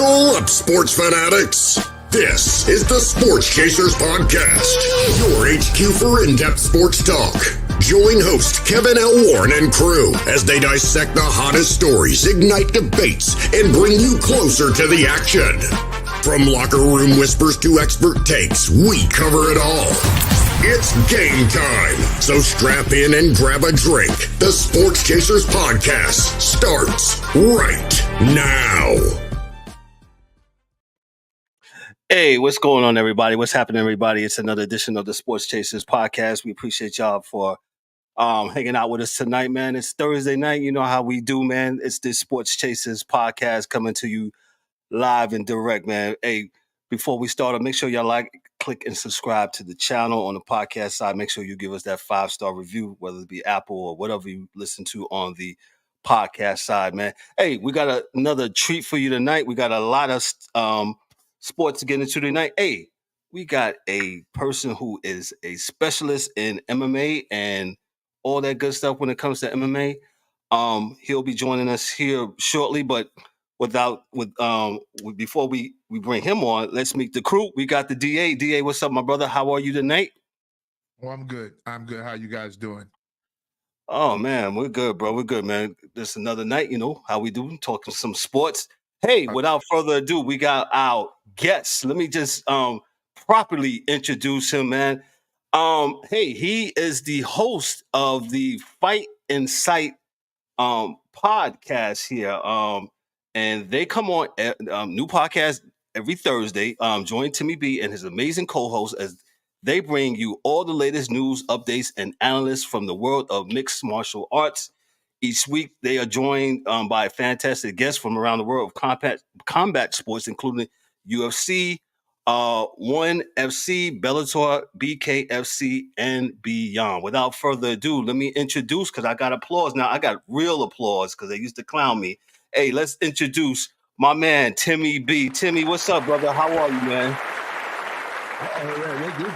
Buckle up, sports fanatics. This is the Sports Chasers Podcast, your HQ for in-depth sports talk. Join host Kevin L. Warren and crew as they dissect the hottest stories, ignite debates, and bring you closer to the action. From locker room whispers to expert takes, we cover it all. It's game time, so strap in and grab a drink. The Sports Chasers Podcast starts right now. Hey, what's going on, everybody? What's happening, everybody? It's another edition of the Sports Chasers Podcast. We appreciate y'all for hanging out with us tonight, man. It's Thursday night. You know how we do, man. It's the Sports Chasers Podcast coming to you live and direct, man. Hey, before we start, make sure y'all like, click, and subscribe to the channel on the podcast side. Make sure you give us that 5-star review, whether it be Apple or whatever you listen to on the podcast side, man. Hey, we got another treat for you tonight. We got a lot of sports to get into tonight. Hey, we got a person who is a specialist in MMA and all that good stuff when it comes to MMA. He'll be joining us here shortly, but before we bring him on, let's meet the crew. We got the DA. DA, what's up, my brother? How are you tonight? Well, I'm good. How you guys doing? Oh, man, we're good, bro. We're good, man. This another night, you know how we do, talking some sports. Hey, without further ado, we got our guest. Let me just properly introduce him, man. Hey, he is the host of the Fight and Sight podcast here. And they come on new podcast every Thursday. Join Timmy B and his amazing co-host as they bring you all the latest news, updates, and analysts from the world of mixed martial arts. Each week, they are joined by fantastic guests from around the world of combat sports, including UFC, ONE FC, Bellator, BKFC, and beyond. Without further ado, let me introduce, because I got applause now. I got real applause because they used to clown me. Hey, let's introduce my man, Timmy B. Timmy, what's up, brother? How are you, man?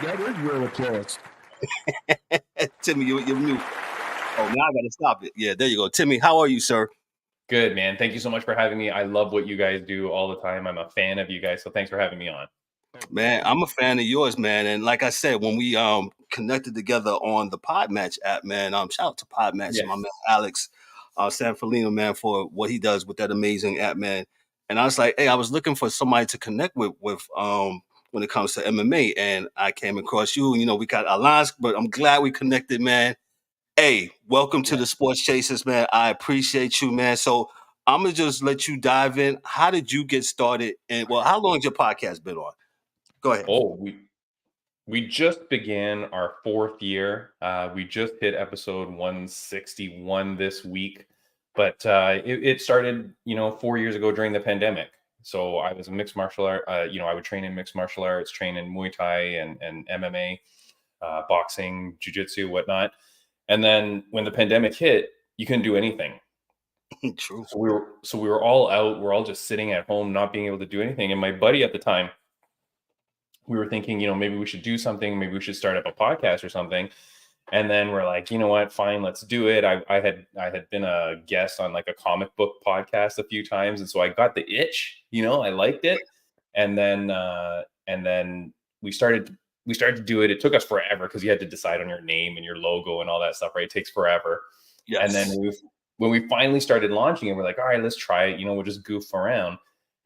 That is real applause. Timmy, you're mute. Oh, now I got to stop it. Yeah, there you go. Timmy, how are you, sir? Good, man. Thank you so much for having me. I love what you guys do all the time. I'm a fan of you guys, so thanks for having me on. Man, I'm a fan of yours, man. And like I said, when we connected together on the Podmatch app, man, shout out to Podmatch and my man Alex Sanfilino, man, for what he does with that amazing app, man. And I was like, hey, I was looking for somebody to connect with when it comes to MMA, and I came across you. You know, we got our lines, but I'm glad we connected, man. Hey, welcome to the Sports Chasers, man. I appreciate you, man. So I'm gonna just let you dive in. How did you get started? And well, how long has your podcast been on? Go ahead. Oh, we just began our 4th year. We just hit episode 161 this week, but it started, 4 years ago during the pandemic. So I was a mixed martial art. I would train in mixed martial arts, train in Muay Thai and MMA, boxing, jiu-jitsu, whatnot. And then when the pandemic hit, you couldn't do anything. True. So we were all out. We're all just sitting at home, not being able to do anything. And my buddy at the time, we were thinking, maybe we should do something. Maybe we should start up a podcast or something. And then we're like, you know what? Fine, let's do it. I had been a guest on like a comic book podcast a few times, and so I got the itch. I liked it. And then we started to do it. It took us forever because you had to decide on your name and your logo and all that stuff, right? It takes forever. Yes. And then when we finally started launching it, we're like, all right, let's try it. We'll just goof around.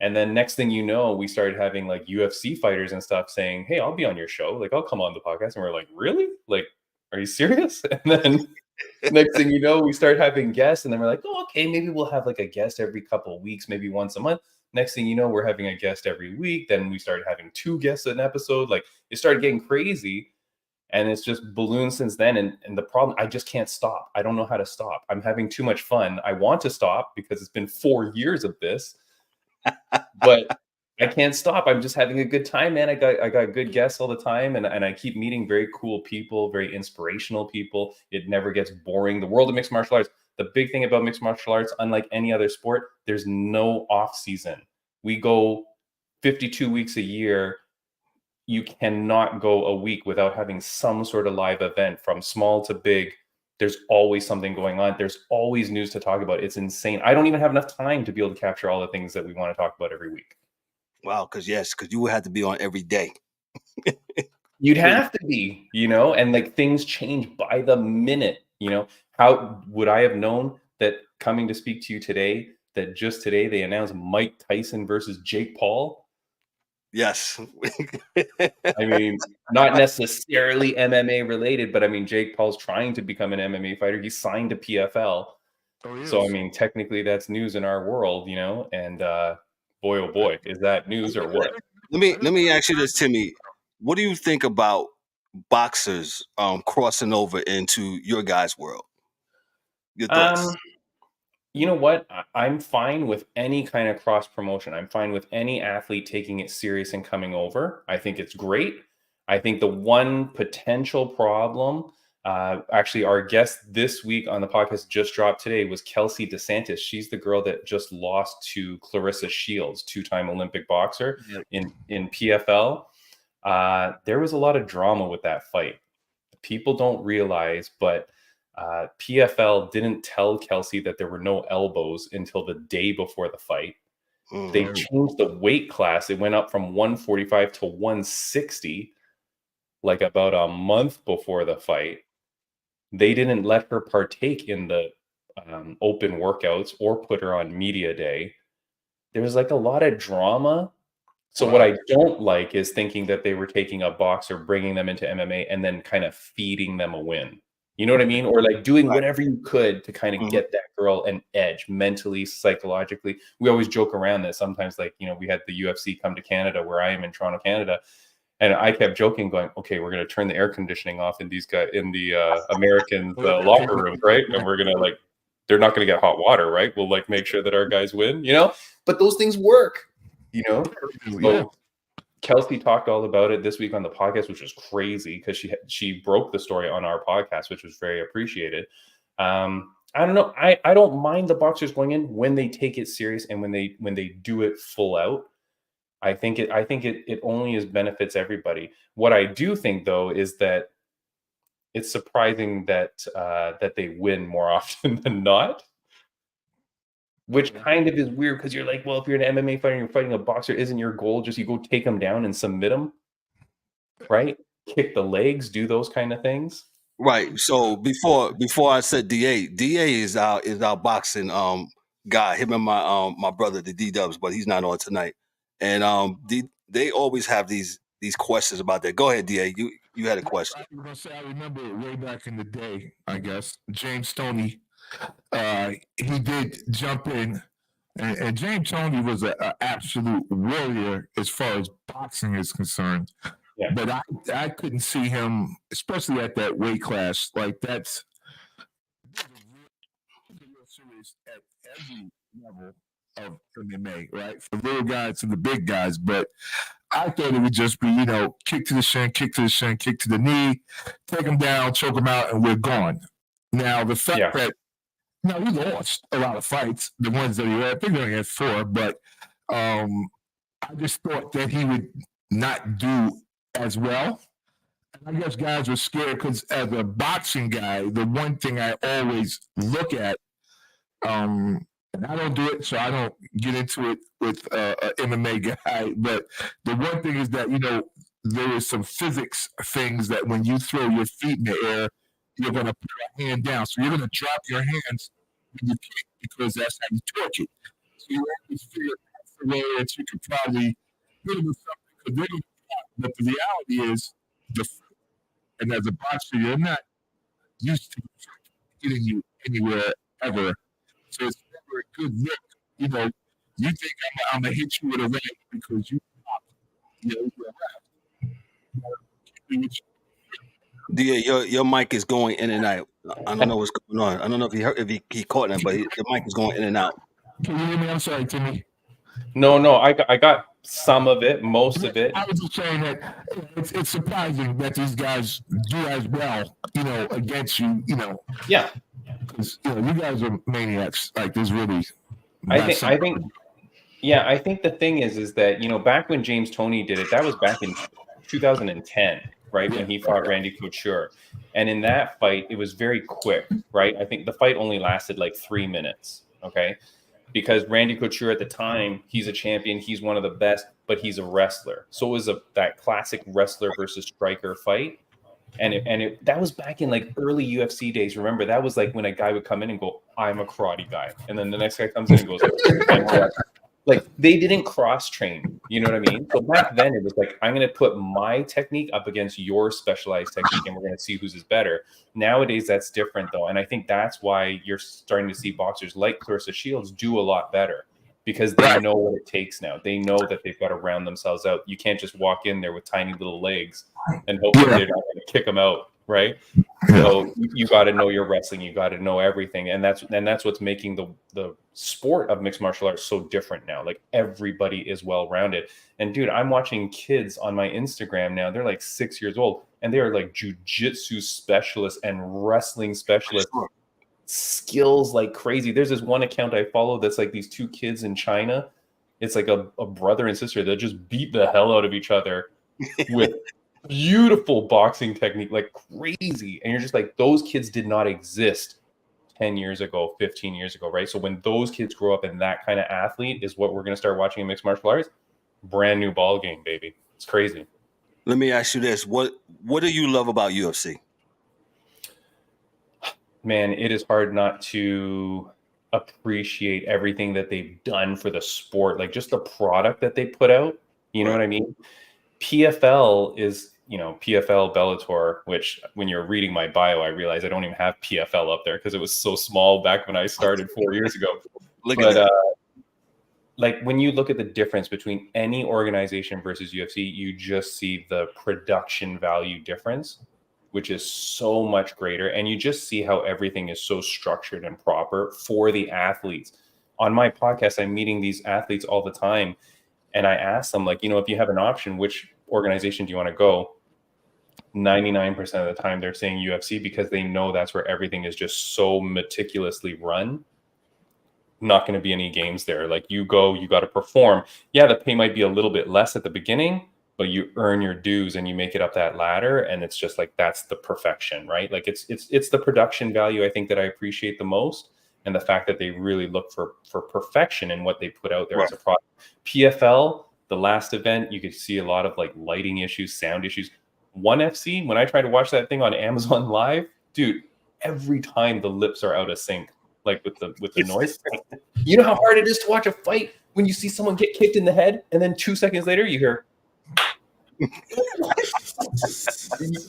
And then next thing you know, we started having like UFC fighters and stuff saying, hey, I'll be on your show. Like, I'll come on the podcast. And we're like, really? Like, are you serious? And then next thing you know, we start having guests. And then we're like, oh, okay, maybe we'll have like a guest every couple of weeks, maybe once a month. Next thing you know, we're having a guest every week. Then we started having 2 guests an episode. Like, it started getting crazy. And it's just ballooned since then. And the problem, I just can't stop. I don't know how to stop. I'm having too much fun. I want to stop because it's been 4 years of this. But I can't stop. I'm just having a good time, man. I got good guests all the time, and I keep meeting very cool people, very inspirational people. It never gets boring. The world of mixed martial arts, the big thing about mixed martial arts, unlike any other sport, there's no off season. We go 52 weeks a year. You cannot go a week without having some sort of live event, from small to big. There's always something going on. There's always news to talk about. It's insane. I don't even have enough time to be able to capture all the things that we want to talk about every week. Wow, because you would have to be on every day. You'd have to be, and like things change by the minute, How would I have known that coming to speak to you today, that just today they announced Mike Tyson versus Jake Paul? Yes. I mean, not necessarily MMA related, but I mean, Jake Paul's trying to become an MMA fighter. He signed to PFL. So, I mean, technically that's news in our world, and boy, oh boy, is that news or what? Let me ask you this, Timmy. What do you think about boxers crossing over into your guys' world? Your thoughts? You know what? I'm fine with any kind of cross promotion. I'm fine with any athlete taking it serious and coming over. I think it's great. I think the one potential problem, actually, our guest this week on the podcast just dropped today was Kelsey DeSantis. She's the girl that just lost to Clarissa Shields, two-time Olympic boxer in PFL. There was a lot of drama with that fight. People don't realize, but PFL didn't tell Kelsey that there were no elbows until the day before the fight. Mm-hmm. They changed the weight class. It went up from 145 to 160, like about a month before the fight. They didn't let her partake in the open workouts or put her on media day. There was like a lot of drama. So what I don't like is thinking that they were taking a boxer, bringing them into MMA, and then kind of feeding them a win. You know what I mean? Or like doing whatever you could to kind of get that girl an edge mentally, psychologically. We always joke around that sometimes, like, we had the UFC come to Canada, where I am in Toronto, Canada. And I kept joking, going, okay, we're going to turn the air conditioning off in these guys in the Americans locker room, right? And we're going to they're not going to get hot water, right? We'll make sure that our guys win, but those things work, So Kelsey talked all about it this week on the podcast, which was crazy because she broke the story on our podcast, which was very appreciated. I don't know. I don't mind the boxers going in when they take it serious and when they do it full out. I think it only benefits everybody. What I do think, though, is that it's surprising that they win more often than not. Which kind of is weird because you're like, well, if you're an MMA fighter and you're fighting a boxer, isn't your goal just you go take them down and submit them, right? Kick the legs, do those kind of things, right? So before I said DA is our boxing guy. Him and my brother, the D-Dubs, but he's not on tonight. And they always have these questions about that. Go ahead, DA. You had a question. I was gonna say I remember way back in the day. I guess James Toney. He did jump in, and James Toney was an absolute warrior as far as boxing is concerned. Yeah. But I couldn't see him, especially at that weight class. Like that's real serious at every level of MMA, right? From little guys to the big guys. But I thought it would just be, kick to the shin, kick to the shin, kick to the knee, take him down, choke him out, and we're gone. Now the fact that we lost a lot of fights, the ones that he had. I think we only had 4, but I just thought that he would not do as well. And I guess guys were scared because as a boxing guy, the one thing I always look at, and I don't do it, so I don't get into it with an MMA guy, but the one thing is that, there is some physics things that when you throw your feet in the air, you're going to put a hand down. So you're going to drop your hands when you kick because that's how you torque it. So you always figure that's the way that you could probably hit them with something because they're going to drop. But the reality is, and as a boxer, you're not used to hitting you anywhere ever. So it's never a good look. You think I'm going to hit you with a right because you pop. You're right. DA, your mic is going in and out. I don't know what's going on. I don't know if he caught that, but the mic is going in and out. Can you hear me? I'm sorry, Timmy. No, I got some of it, most of it. I was just saying that it's surprising that these guys do as well, against you, Yeah. Because you guys are maniacs. Like there's really. I think the thing is that back when James Toney did it, that was back in 2010. Right, when he fought Randy Couture. And in that fight, it was very quick, right? I think the fight only lasted like 3 minutes, okay? because Randy Couture at the time, he's a champion, he's one of the best, but he's a wrestler. So it was that classic wrestler versus striker fight. And that was back in like early UFC days. Remember, that was like when a guy would come in and go, "I'm a karate guy," and then the next guy comes in and goes, "I'm a wrestler." Like, they didn't cross train. You know what I mean? So back then it was like, I'm going to put my technique up against your specialized technique, and we're going to see whose is better. Nowadays, that's different though, and I think that's why you're starting to see boxers like Clarissa Shields do a lot better, because they know what it takes now. They know that they've got to round themselves out. You can't just walk in there with tiny little legs and hope that they're not going to kick them out, right? So you got to know your wrestling. You got to know everything, and that's what's making the sport of mixed martial arts so different now. Like, everybody is well rounded. And dude, I'm watching kids on my Instagram now. They're like 6 years old, and they are like jujitsu specialists and wrestling specialists. Skills like crazy. There's this one account I follow that's like these two kids in China. It's like a brother and sister that just beat the hell out of each other with beautiful boxing technique, like crazy. And you're just like, those kids did not exist 10 years ago, 15 years ago, right? So when those kids grow up, and that kind of athlete is what we're going to start watching in mixed martial arts, brand new ball game, baby. It's crazy. Let me ask you this. What do you love about UFC? Man, it is hard not to appreciate everything that they've done for the sport, like just the product that they put out. You know what I mean? PFL is, PFL, Bellator, which when you're reading my bio, I realized I don't even have PFL up there because it was so small back when I started 4 years ago. Like, when you look at the difference between any organization versus UFC, you just see the production value difference, which is so much greater. And you just see how everything is so structured and proper for the athletes. On my podcast, I'm meeting these athletes all the time. And I ask them, like, if you have an option, which organization do you want to go? 99% of the time they're saying UFC, because they know that's where everything is just so meticulously run. Not going to be any games there. Like, you go, you got to perform. Yeah, the pay might be a little bit less at the beginning, but you earn your dues and you make it up that ladder. And it's just like, that's the perfection, right? Like, it's the production value, I think, that I appreciate the most. And the fact that they really look for perfection in what they put out there as a product. PFL, the last event, you could see a lot of like lighting issues, sound issues. ONE FC, when I try to watch that thing on Amazon Live, dude, every time the lips are out of sync, like with the noise. You know how hard it is to watch a fight when you see someone get kicked in the head, and then 2 seconds later you hear. You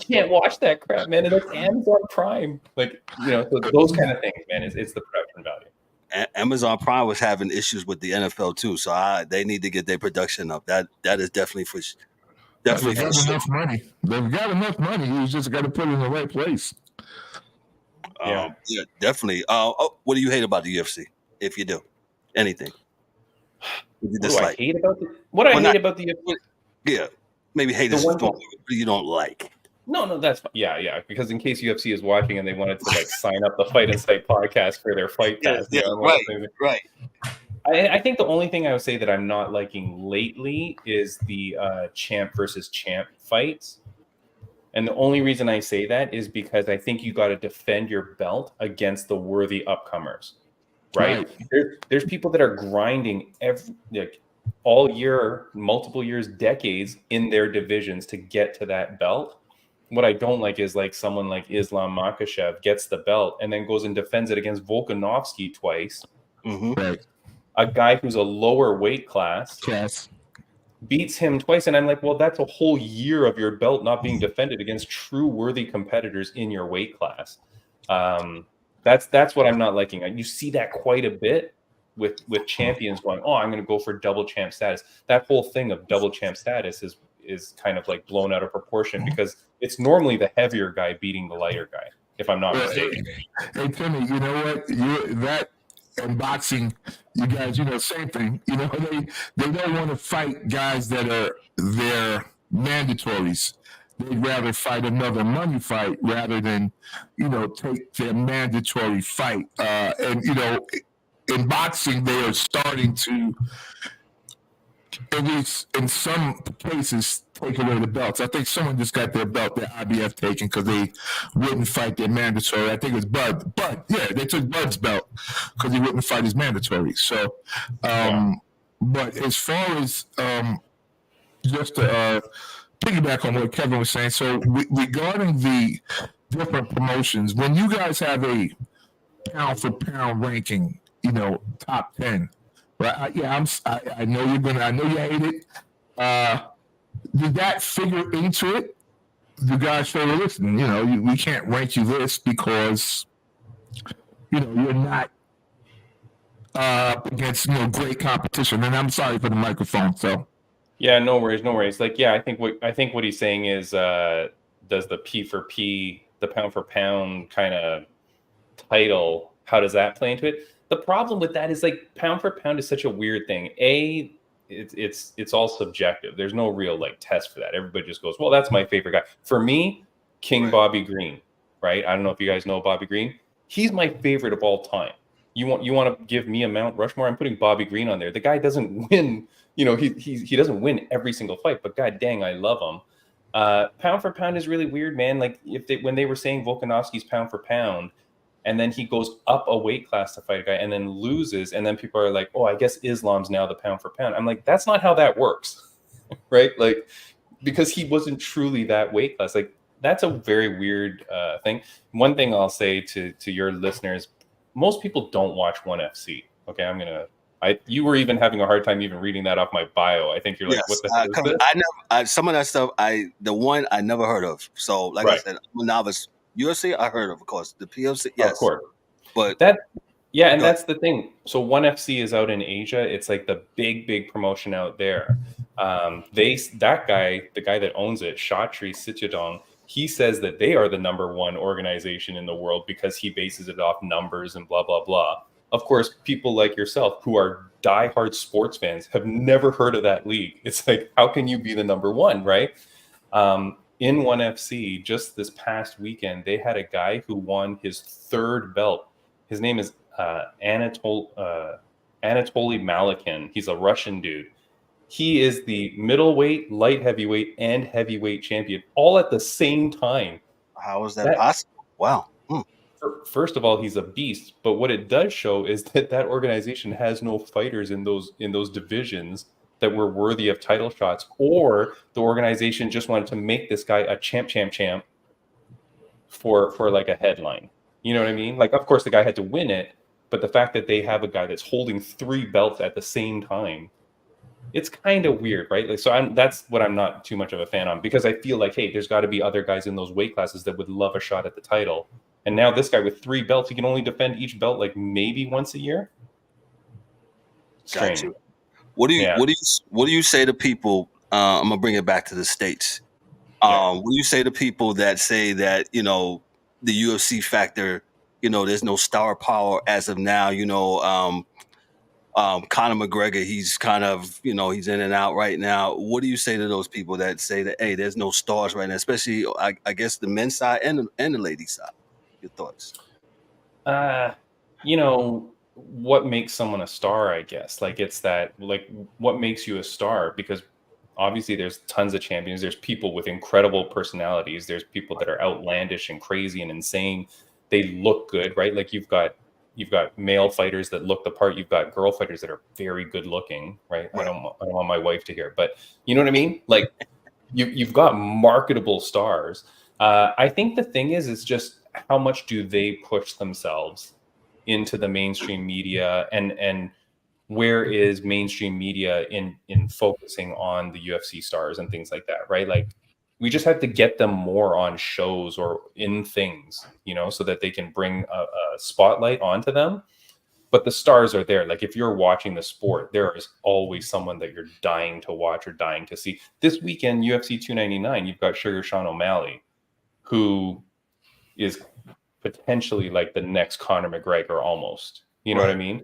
can't watch that crap, man. And it's Amazon Prime, like, so those kind of things, man. It's the production value. Amazon Prime was having issues with the NFL too, so they need to get their production up. That is definitely for sure. They've got enough money. They've got enough money. You just got to put it in the right place. Yeah, definitely. What do you hate about the UFC? If you do anything, what do I hate about the UFC? Yeah, maybe hate is what you don't like. No, that's fine. Yeah. Because in case UFC is watching and they wanted to like sign up the Fight Insight podcast for their fight pass, right. I think the only thing I would say that I'm not liking lately is the champ versus champ fights. And the only reason I say that is because I think you got to defend your belt against the worthy upcomers, right? There's people that are grinding all year, multiple years, decades in their divisions to get to that belt. What I don't like is like someone like Islam Makhachev gets the belt and then goes and defends it against Volkanovski twice. Mm-hmm. Right. A guy who's a lower weight class beats him twice. And I'm like, well, that's a whole year of your belt not being defended against true worthy competitors in your weight class. That's what I'm not liking. You see that quite a bit with champions going, oh, I'm going to go for double champ status. That whole thing of double champ status is kind of like blown out of proportion, because it's normally the heavier guy beating the lighter guy, if I'm not mistaken. Hey, Timmy, you know what? In boxing, you guys, same thing. They don't want to fight guys that are their mandatories. They'd rather fight another money fight rather than, take their mandatory fight. And in boxing, they are starting to, at least in some cases, take away the belts. I think someone just got their belt, their IBF taken because they wouldn't fight their mandatory. I think it was Bud. Yeah, they took Bud's belt because he wouldn't fight his mandatory. So, but as far as just to piggyback on what Kevin was saying, so regarding the different promotions, when you guys have a pound for pound ranking, top 10, right? I know I know you hate it. Did that figure into it? You guys say, well, listen, we can't rank you this because, you're not up against, great competition. And I'm sorry for the microphone, so. Yeah, no worries. Like, yeah, I think what he's saying is, does the P for P, the pound for pound kind of title, how does that play into it? The problem with that is, like, pound for pound is such a weird thing. It's all subjective. There's no real like test for that. Everybody just goes, well, that's my favorite guy. For me, King Bobby Green, right? I don't know if you guys know Bobby Green. He's my favorite of all time. You want to give me a Mount Rushmore? I'm putting Bobby Green on there. The guy doesn't win. He doesn't win every single fight, but god dang, I love him. Pound for pound is really weird, man. Like when they were saying Volkanovski's pound for pound, and then he goes up a weight class to fight a guy and then loses. And then people are like, oh, I guess Islam's now the pound for pound. I'm like, that's not how that works, right? Like, because he wasn't truly that weight class. Like, that's a very weird thing. One thing I'll say to your listeners, most people don't watch 1FC. Okay, you were even having a hard time even reading that off my bio. I think you're like, what the hell is this? Some of that stuff, the one I never heard of. So, like I said, I'm a novice. UFC, I heard of course. The PFC, yes, of course. But that's the thing. So 1FC is out in Asia. It's like the big promotion out there. The guy that owns it, Shatri Sitchadong, he says that they are the number one organization in the world because he bases it off numbers and blah blah blah. Of course, people like yourself who are diehard sports fans have never heard of that league. It's like, how can you be the number one, right? In 1FC, just this past weekend, they had a guy who won his third belt. His name is Anatoly Malakin. He's a Russian dude. He is the middleweight, light heavyweight, and heavyweight champion, all at the same time. How is that possible? Wow. First of all, he's a beast. But what it does show is that organization has no fighters in those divisions that were worthy of title shots, or the organization just wanted to make this guy a champ for like a headline. You know what I mean? Like, of course, the guy had to win it, but the fact that they have a guy that's holding 3 belts at the same time, it's kind of weird, right? Like, so that's what I'm not too much of a fan on, because I feel like, hey, there's got to be other guys in those weight classes that would love a shot at the title. And now this guy with 3 belts, he can only defend each belt like maybe once a year. Strange. What do you say to people? I'm gonna bring it back to the States. What do you say to people that say that the UFC factor, there's no star power as of now? Conor McGregor, he's kind of he's in and out right now. What do you say to those people that say that, hey, there's no stars right now, especially I guess the men's side and the ladies side? Your thoughts? What makes someone a star, I guess. Like, it's that, like, what makes you a star? Because obviously there's tons of champions. There's people with incredible personalities. There's people that are outlandish and crazy and insane. They look good, right? Like, you've got male fighters that look the part. You've got girl fighters that are very good looking, right? I don't want my wife to hear, but you know what I mean? Like, you've got marketable stars. I think the thing is just how much do they push themselves into the mainstream media, and where is mainstream media in focusing on the UFC stars and things like that, right? Like, we just have to get them more on shows or in things, so that they can bring a spotlight onto them. But the stars are there. Like, if you're watching the sport, there is always someone that you're dying to watch or dying to see. This weekend, UFC 299, you've got Sugar Sean O'Malley, who is potentially like the next Conor McGregor almost. You know what I mean?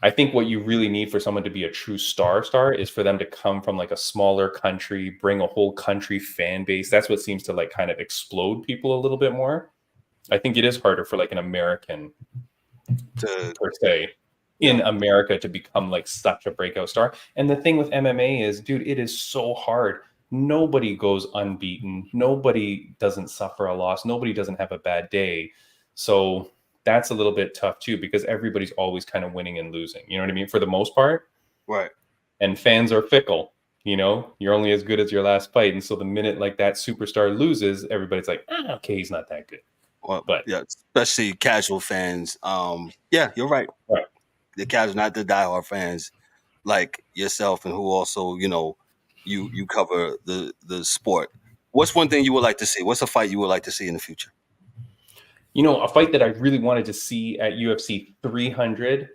I think what you really need for someone to be a true star is for them to come from like a smaller country, bring a whole country fan base. That's what seems to like kind of explode people a little bit more. I think it is harder for like an American per se in America to become like such a breakout star. And the thing with MMA is, dude, it is so hard. nobody goes unbeaten. Nobody doesn't suffer a loss. Nobody doesn't have a bad day. So that's a little bit tough too, because everybody's always kind of winning and losing. You know what I mean? For the most part. Right. And fans are fickle. You know, you're only as good as your last fight. And so the minute like that superstar loses, everybody's like, okay, he's not that good. Well, but yeah, especially casual fans. Yeah, you're right. Right. The casual, not the diehard fans like yourself, and who also, you cover the sport. What's one thing you would like to see? What's a fight you would like to see in the future? You know, a fight that I really wanted to see at UFC 300.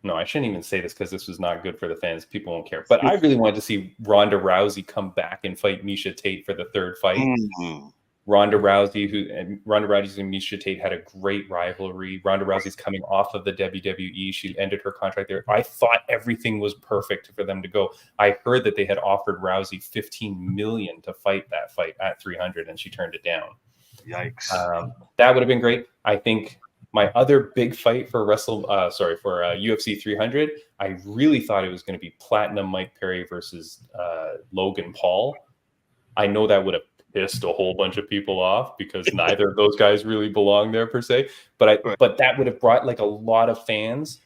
No, I shouldn't even say this because this was not good for the fans. People won't care. But I really wanted to see Ronda Rousey come back and fight Miesha Tate for the third fight. Mm-hmm. Ronda Rousey and Miesha Tate had a great rivalry. Ronda Rousey's coming off of the WWE. She ended her contract there. I thought everything was perfect for them to go. I heard that they had offered Rousey $15 million to fight that fight at 300, and she turned it down. Yikes! That would have been great. I think my other big fight for UFC 300, I really thought it was going to be Platinum Mike Perry versus Logan Paul. I know that would have pissed a whole bunch of people off because neither of those guys really belong there per se. But that would have brought like a lot of fans,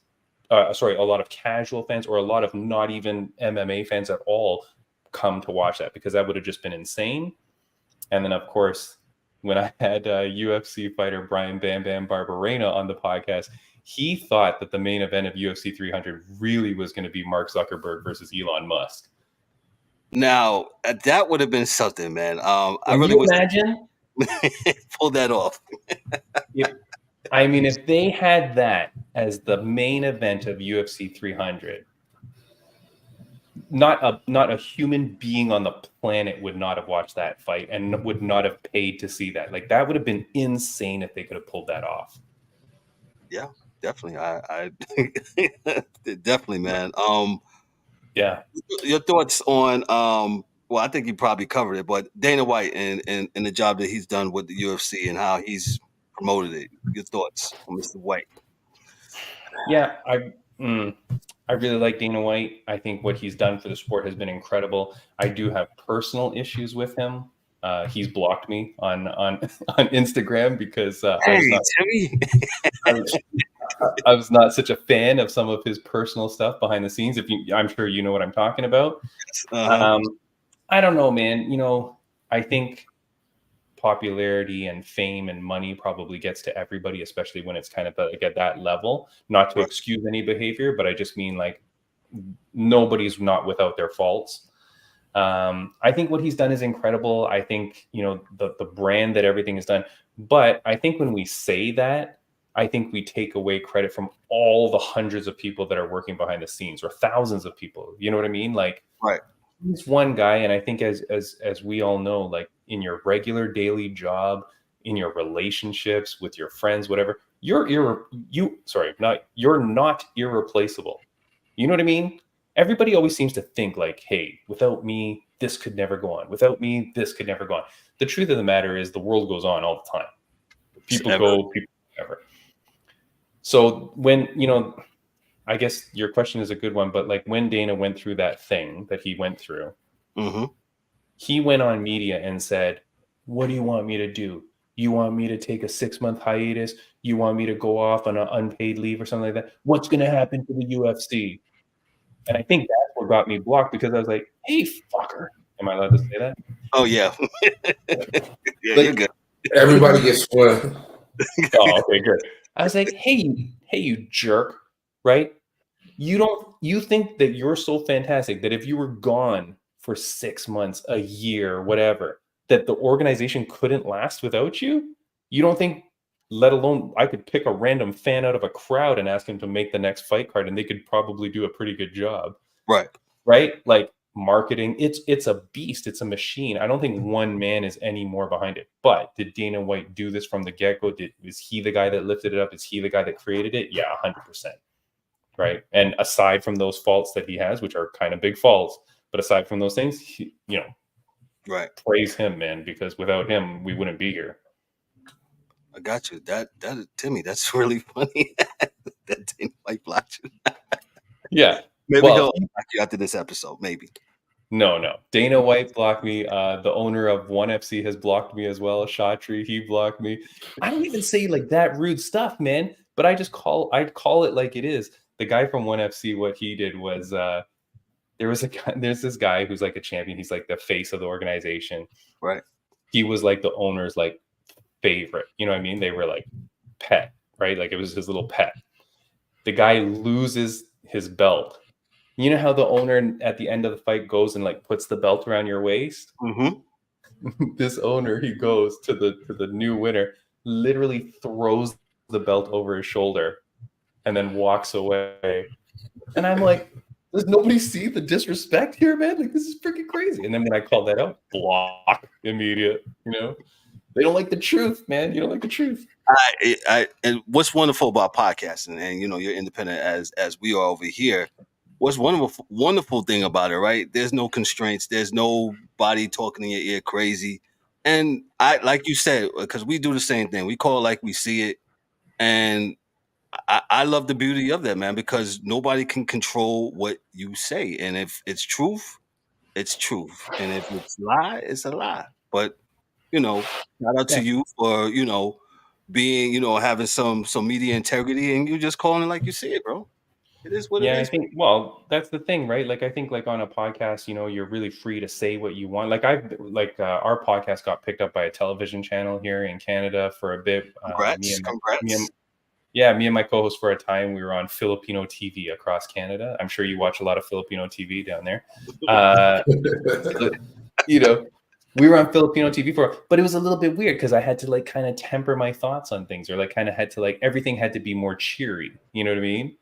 a lot of casual fans, or a lot of not even MMA fans at all come to watch that, because that would have just been insane. And then of course, when I had UFC fighter Brian Bam Bam Barberena on the podcast, he thought that the main event of UFC 300 really was going to be Mark Zuckerberg versus Elon Musk. Now that would have been something, man. I really would imagine pull that off. If they had that as the main event of UFC 300, not a human being on the planet would not have watched that fight and would not have paid to see that. Like, that would have been insane if they could have pulled that off. Yeah, definitely. I definitely, man. Yeah. Your thoughts on well, I think you probably covered it, but Dana White and the job that he's done with the UFC and how he's promoted it. Your thoughts on Mr. White? Yeah, I really like Dana White. I think what he's done for the sport has been incredible. I do have personal issues with him. He's blocked me on Instagram because I was not such a fan of some of his personal stuff behind the scenes. I'm sure you know what I'm talking about. I don't know, man. I think popularity and fame and money probably gets to everybody, especially when it's kind of like at that level. Not to excuse any behavior, but I just mean like nobody's not without their faults. I think what he's done is incredible. I think, the brand that everything is done. But I think when we say that, I think we take away credit from all the hundreds of people that are working behind the scenes, or thousands of people. You know what I mean? Like, right. He's one guy, and I think as we all know, like in your regular daily job, in your relationships with your friends, whatever, you're not irreplaceable. You know what I mean? Everybody always seems to think like, hey, without me, this could never go on. Without me, this could never go on. The truth of the matter is the world goes on all the time. People go, people never. So when, I guess your question is a good one, but like when Dana went through that thing that he went through, he went on media and said, what do you want me to do? You want me to take a 6-month hiatus? You want me to go off on an unpaid leave or something like that? What's going to happen to the UFC? And I think that's what got me blocked, because I was like, hey, fucker. Am I allowed to say that? Oh, yeah. Yeah, you're good. Everybody gets one. Oh, okay, good. I was like, hey, you jerk, right? You think that you're so fantastic that if you were gone for 6 months, a year, whatever, that the organization couldn't last without you? You don't think, let alone I could pick a random fan out of a crowd and ask him to make the next fight card, and they could probably do a pretty good job. Right? Like marketing, it's a beast. It's a machine. I don't think one man is any more behind it. But did Dana White do this from the get-go? Is he the guy that lifted it up? Is he the guy that created it? Yeah, 100%. Right. And aside from those faults that he has, which are kind of big faults, but aside from those things, praise him, man, because without him, we wouldn't be here. I got you. That Timmy, that's really funny. That Dana White blocked you. Yeah. Maybe he'll block you after this episode. Maybe. No. Dana White blocked me. The owner of One FC has blocked me as well. Shatri, he blocked me. I don't even say like that rude stuff, man. But I call it like it is. The guy from One FC, what he did was there's this guy who's like a champion. He's like the face of the organization. Right. He was like the owner's like favorite. You know what I mean? They were like pet, right? Like it was his little pet. The guy loses his belt. You know how the owner at the end of the fight goes and like puts the belt around your waist? Mm-hmm. This owner, he goes to the new winner, literally throws the belt over his shoulder and then walks away. And I'm like, does nobody see the disrespect here, man? Like, this is freaking crazy. And then when I called that out, block, immediate, you know? They don't like the truth, man. You don't like the truth. And what's wonderful about podcasting, and you're independent as we are over here. What's wonderful thing about it, right? There's no constraints. There's nobody talking in your ear crazy. And like you said, because we do the same thing. We call it like we see it. And I love the beauty of that, man, because nobody can control what you say. And if it's truth, it's truth. And if it's lie, it's a lie. But, shout out to you for, being, having some media integrity, and you just calling it like you see it, bro. It is what it is. I think, well, that's the thing, right? Like, I think like on a podcast, you're really free to say what you want. Like our podcast got picked up by a television channel here in Canada for a bit. Congrats. Me and my co-host for a time, we were on Filipino TV across Canada. I'm sure you watch a lot of Filipino TV down there. We were on Filipino TV but it was a little bit weird because I had to like kind of temper my thoughts on things, or like kind of had to like, everything had to be more cheery. You know what I mean?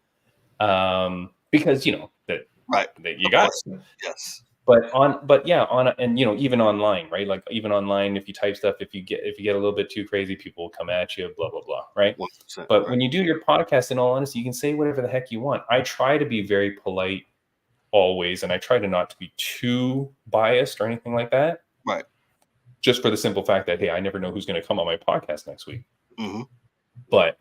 Because that you got it. Yes. Even online, right? Like even online, if you type stuff, if you get a little bit too crazy, people will come at you, blah, blah, blah. Right. But right. When you do your podcast, in all honesty, you can say whatever the heck you want. I try to be very polite always. And I try to not to be too biased or anything like that. Right. Just for the simple fact that, hey, I never know who's going to come on my podcast next week. Mm-hmm. But,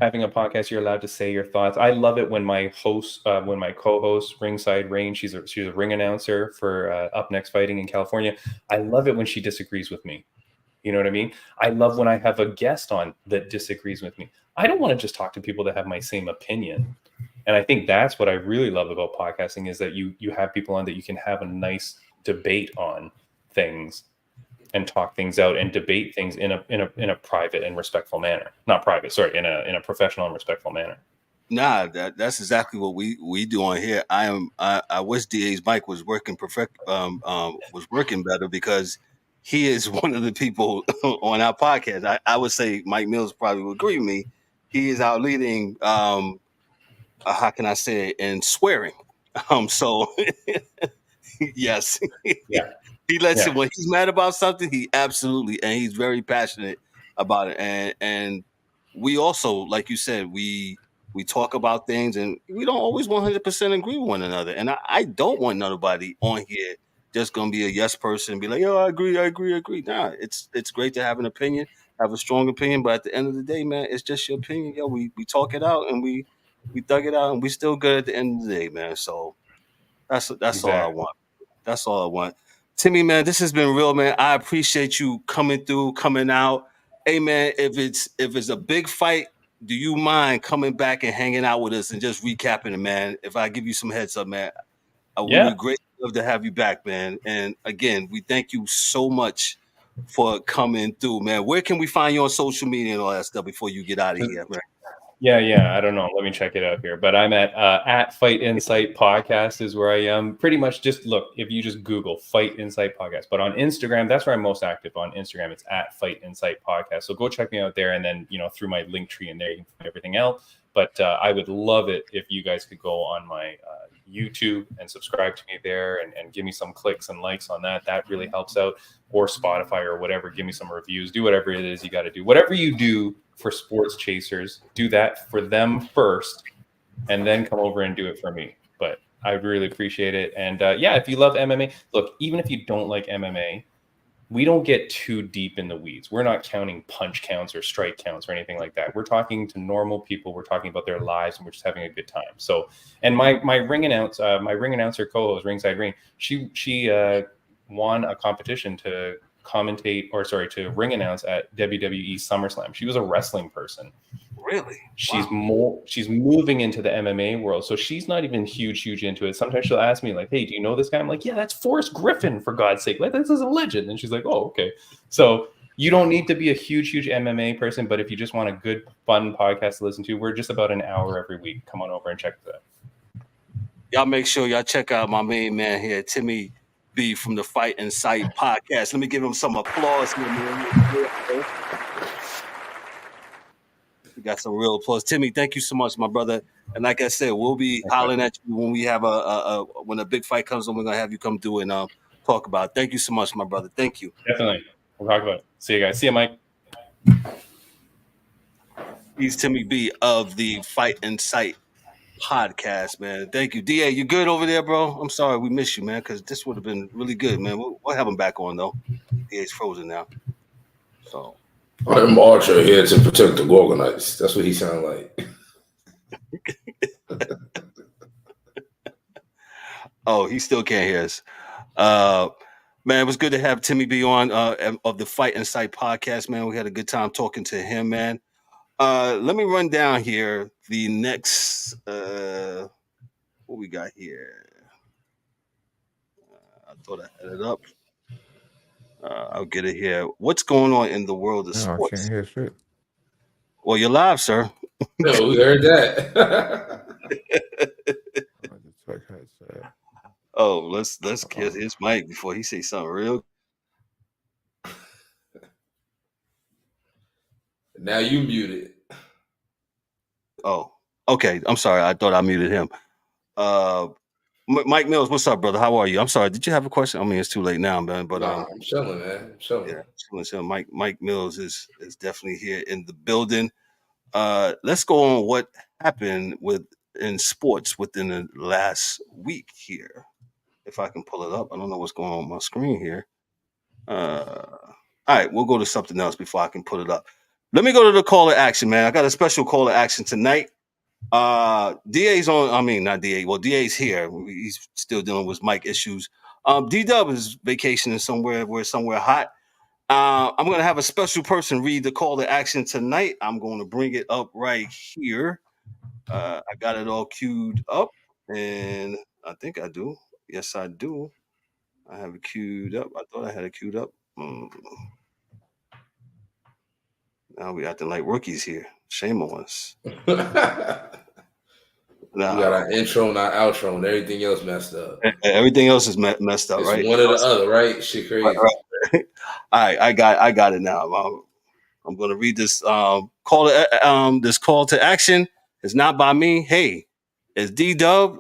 having a podcast, you're allowed to say your thoughts. I love it when my co-host, Ringside Rain, she's a ring announcer for Up Next Fighting in California. I love it when she disagrees with me. You know what I mean? I love when I have a guest on that disagrees with me. I don't want to just talk to people that have my same opinion. And I think that's what I really love about podcasting, is that you have people on that you can have a nice debate on things and talk things out and debate things in a private and respectful manner. Not private, sorry, in a professional and respectful manner. Nah, that's exactly what we do on here. I wish DA's mic was working was working better, because he is one of the people on our podcast. I would say Mike Mills probably would agree with me. He is our leading how can I say it, in swearing. So yes. Yeah. He lets it, when he's mad about something, he absolutely, and he's very passionate about it. And we also, like you said, we talk about things, and we don't always 100% agree with one another. And I don't want nobody on here just gonna be a yes person and be like, yo, I agree. Nah, it's great to have an opinion, have a strong opinion, but at the end of the day, man, it's just your opinion. Yo, we talk it out, and we thug it out, and we still good at the end of the day, man. So that's Exactly. all I want. That's all I want. Timmy, man, this has been real, man. I appreciate you coming through, coming out. Hey, man, if it's a big fight, do you mind coming back and hanging out with us and just recapping it, man? If I give you some heads up, man, we would greatly love to have you back, man. And again, we thank you so much for coming through, man. Where can we find you on social media and all that stuff before you get out of here, man? Yeah. I don't know. Let me check it out here. But I'm at Fight Insight Podcast is where I am. Pretty much just look, if you just Google Fight Insight Podcast. But on Instagram, that's where I'm most active. On Instagram, it's at Fight Insight Podcast. So go check me out there. And then, through my link tree in there, you can find everything else. But I would love it if you guys could go on my YouTube and subscribe to me there and give me some clicks and likes on that. That really helps out. Or Spotify or whatever. Give me some reviews. Do whatever it is you got to do. Whatever you do for Sports Chasers, do that for them first, and then come over and do it for me. But I would really appreciate it. And if you love MMA, look, even if you don't like MMA, we don't get too deep in the weeds. We're not counting punch counts or strike counts or anything like that. We're talking to normal people. We're talking about their lives, and we're just having a good time. So, and my ring announcer co-host, Ringside Ring, she won a competition to to ring announce at WWE SummerSlam. She was a wrestling person. Really? She's moving into the MMA world. So she's not even huge into it. Sometimes she'll ask me like, hey, do you know this guy? I'm like, yeah, that's Forrest Griffin, for God's sake. Like, this is a legend. And she's like, oh, okay. So you don't need to be a huge MMA person, but if you just want a good, fun podcast to listen to, we're just about an hour every week. Come on over and check that. Y'all make sure y'all check out my main man here, Timmy B from the Fight and Sight podcast. Let me give him some applause here, man. We got some real applause. Timmy, thank you so much, my brother. And like I said, we'll be hollering at you when we have when a big fight comes on. We're gonna have you come through and talk about it. Thank you so much, my brother. Thank you. Definitely. We'll talk about it. See you guys. See you, Mike. He's Timmy B of the Fight and Sight podcast, man. Thank you. DA, you good over there, bro? I'm sorry we missed you, man, because this would have been really good, man. We'll have him back on, though. DA's frozen now. So. I'm Archer here to protect the Gorgonites. That's what he sound like. Oh, he still can't hear us. Man, it was good to have Timmy B on of the Fight and Sight podcast, man. We had a good time talking to him, man. Let me run down here the next what we got here. I thought I had it up. I'll get it here. What's going on in the world of sports? I can't hear shit. Well, you're live, sir. No, we heard that. Oh, let's get his mic before he says something real. Now you muted. Oh, okay. I'm sorry. I thought I muted him. Mike Mills, what's up, brother? How are you? I'm sorry. Did you have a question? I mean, it's too late now, man. But I'm chilling, man. I'm chilling. Yeah, chilling. Mike Mills is definitely here in the building. Let's go on what happened in sports within the last week here. If I can pull it up, I don't know what's going on my screen here. All right, we'll go to something else before I can put it up. Let me go to the call to action, man. I got a special call to action tonight. DA's on. I mean, not DA. Well, DA's here. He's still dealing with mic issues. D-Dub is vacationing somewhere hot. I'm going to have a special person read the call to action tonight. I'm going to bring it up right here. I got it all queued up, and I think I do. Yes, I do. I have it queued up. I thought I had it queued up. Now we acting like rookies here. Shame on us. We got our intro and our outro, and everything else messed up. Everything else is messed up, it's right? One or the other, right? Shit crazy. Right. All right, I got it now. I'm going to read this call to action. It's not by me. Hey, it's D-Dub.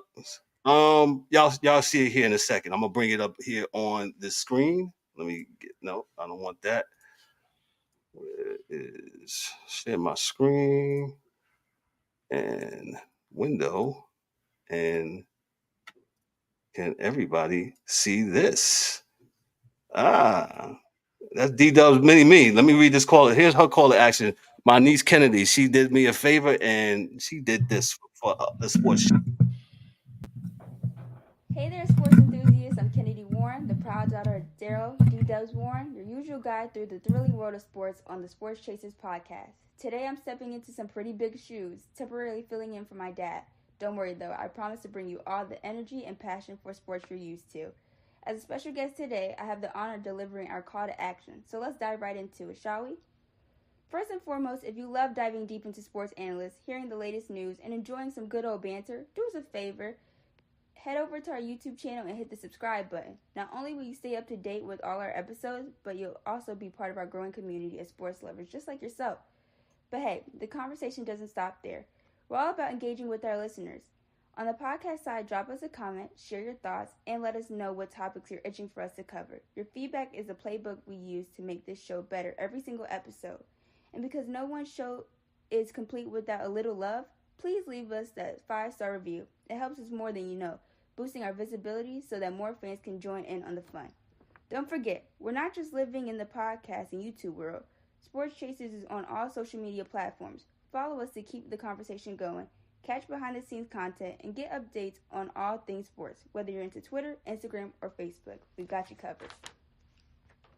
Y'all see it here in a second. I'm gonna bring it up here on the screen. Let me no, I don't want that. Where is share my screen and window, and can everybody see this? That's D-Dub's mini me. Let me read this call. Here's her call to action. My niece Kennedy, she did me a favor and she did this for the sports. Hey there, sports enthusiasts. I'm Kennedy Warren, the proud daughter of Daryl D-Dubs Warren, your usual guide through the thrilling world of sports on the Sports Chasers podcast. Today I'm stepping into some pretty big shoes, temporarily filling in for my dad. Don't worry though, I promise to bring you all the energy and passion for sports you're used to. As a special guest today, I have the honor of delivering our call to action, so let's dive right into it, shall we? First and foremost, if you love diving deep into sports analysts, hearing the latest news, and enjoying some good old banter, do us a favor. Head over to our YouTube channel and hit the subscribe button. Not only will you stay up to date with all our episodes, but you'll also be part of our growing community of sports lovers just like yourself. But hey, the conversation doesn't stop there. We're all about engaging with our listeners. On the podcast side, drop us a comment, share your thoughts, and let us know what topics you're itching for us to cover. Your feedback is the playbook we use to make this show better every single episode. And because no one show is complete without a little love, please leave us that 5-star review. It helps us more than you know, boosting our visibility so that more fans can join in on the fun. Don't forget, we're not just living in the podcast and YouTube world. Sports Chasers is on all social media platforms. Follow us to keep the conversation going. Catch behind the scenes content and get updates on all things sports, whether you're into Twitter, Instagram, or Facebook. We've got you covered.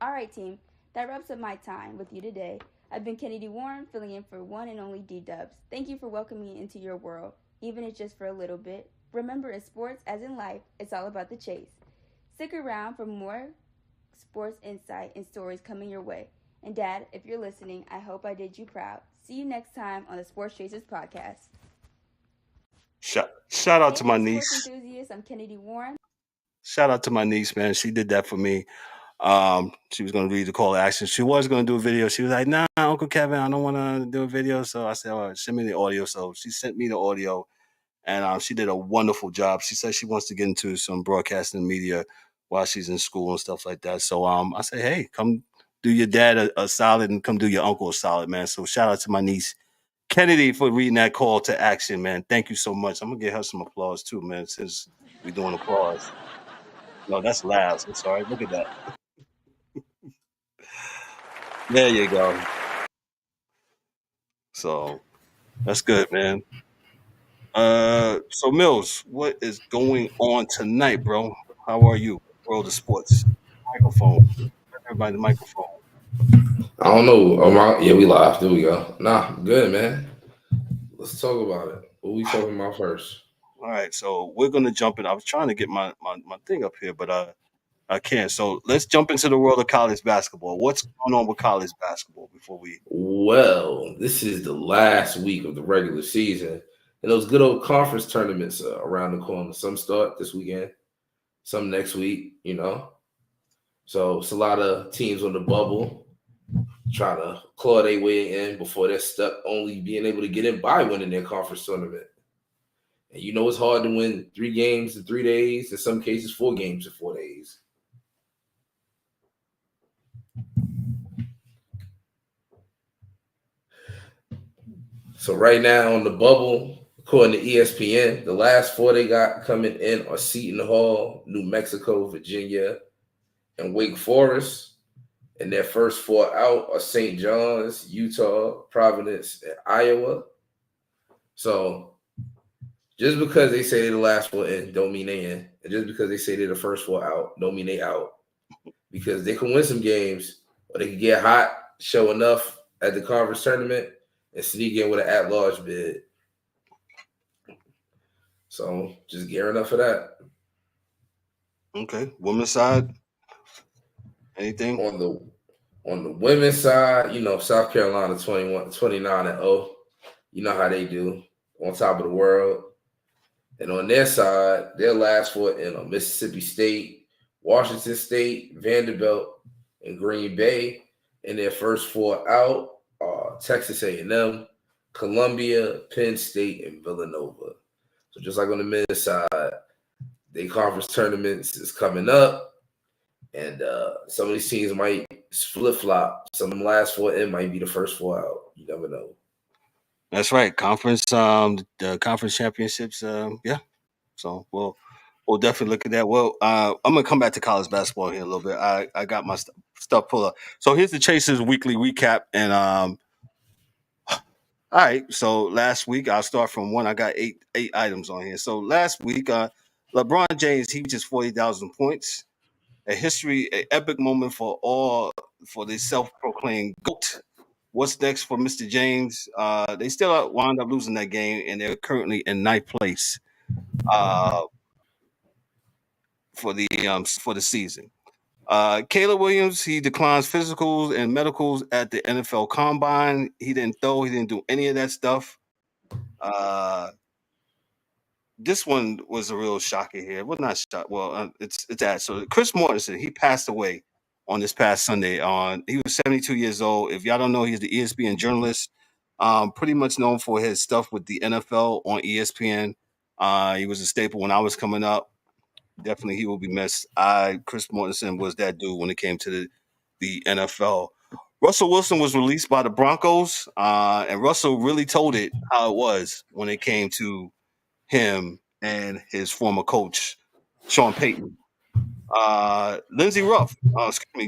Alright, team, that wraps up my time with you today. I've been Kennedy Warren, filling in for one and only D-Dubs. Thank you for welcoming me into your world, even if just for a little bit. Remember, in sports, as in life, it's all about the chase. Stick around for more sports insight and stories coming your way. And Dad, if you're listening, I hope I did you proud. See you next time on the Sports Chasers podcast. Shout out to my Sports niece. enthusiasts, I'm Kennedy Warren. Shout out to my niece, man. She did that for me. She was going to read the call to action. She was going to do a video. She was like, nah, Uncle Kevin, I don't want to do a video. So I said, all right, send me the audio. So she sent me the audio, and she did a wonderful job. She said she wants to get into some broadcasting media while she's in school and stuff like that. So I said, hey, come do your dad a solid and come do your uncle a solid, man. So shout out to my niece, Kennedy, for reading that call to action, man. Thank you so much. I'm going to give her some applause too, man, since we're doing applause. No, that's loud. I'm sorry. Look at that. There you go. So that's good, man. So Mills, what is going on tonight, bro? How are you? World of sports. Microphone. Everybody, the microphone. I don't know. Yeah, we live. There we go. Nah, good, man. Let's talk about it. What we talking about first? All right, so we're gonna jump in. I was trying to get my thing up here, but I can't. So let's jump into the world of college basketball. What's going on with college basketball before we? Well, this is the last week of the regular season, and those good old conference tournaments are around the corner. Some start this weekend, some next week. So it's a lot of teams on the bubble trying to claw their way in before they're stuck only being able to get in by winning their conference tournament. And it's hard to win 3 games in 3 days, in some cases 4 games in 4 days. So right now on the bubble, according to ESPN, the last 4 they got coming in are Seton Hall, New Mexico, Virginia, and Wake Forest. And their first 4 out are St. John's, Utah, Providence, and Iowa. So just because they say they're the last 4 in, don't mean they in. And just because they say they're the first 4 out, don't mean they out. Because they can win some games, or they can get hot, show enough at the conference tournament, and sneak in with an at-large bid. So just gearing up for that. Okay, women's side. Anything on the women's side? South Carolina 29-0. You know how they do, on top of the world. And on their side, their last 4 in are Mississippi State, Washington State, Vanderbilt, and Green Bay. And their first 4 out are Texas A&M, Columbia, Penn State, and Villanova. So just like on the men's side, the conference tournaments is coming up, and some of these teams might flip-flop. Some of them last 4 in might be the first 4 out. You never know. That's right. Conference, the conference championships. Yeah. So we'll definitely look at that. Well, I'm gonna come back to college basketball here a little bit. I got my stuff pulled up. So here's the Chasers weekly recap. And all right. So last week I'll start from one. I got eight items on here. So last week, LeBron James, he reached 40,000 points. An epic moment for the self-proclaimed GOAT. What's next for Mr. James? They still wound up losing that game, and they're currently in 9th place for the season. Caleb Williams, he declines physicals and medicals at the NFL Combine. He didn't throw. He didn't do any of that stuff. This one was a real shocker here. Well, not shock. Well, it's that. So Chris Mortensen, he passed away on this past Sunday. He was 72 years old. If y'all don't know, he's the ESPN journalist. Pretty much known for his stuff with the NFL on ESPN. He was a staple when I was coming up. Definitely, he will be missed. Chris Mortensen was that dude when it came to the NFL. Russell Wilson was released by the Broncos, and Russell really told it how it was when it came to him and his former coach, Sean Payton. Lindsey Ruff,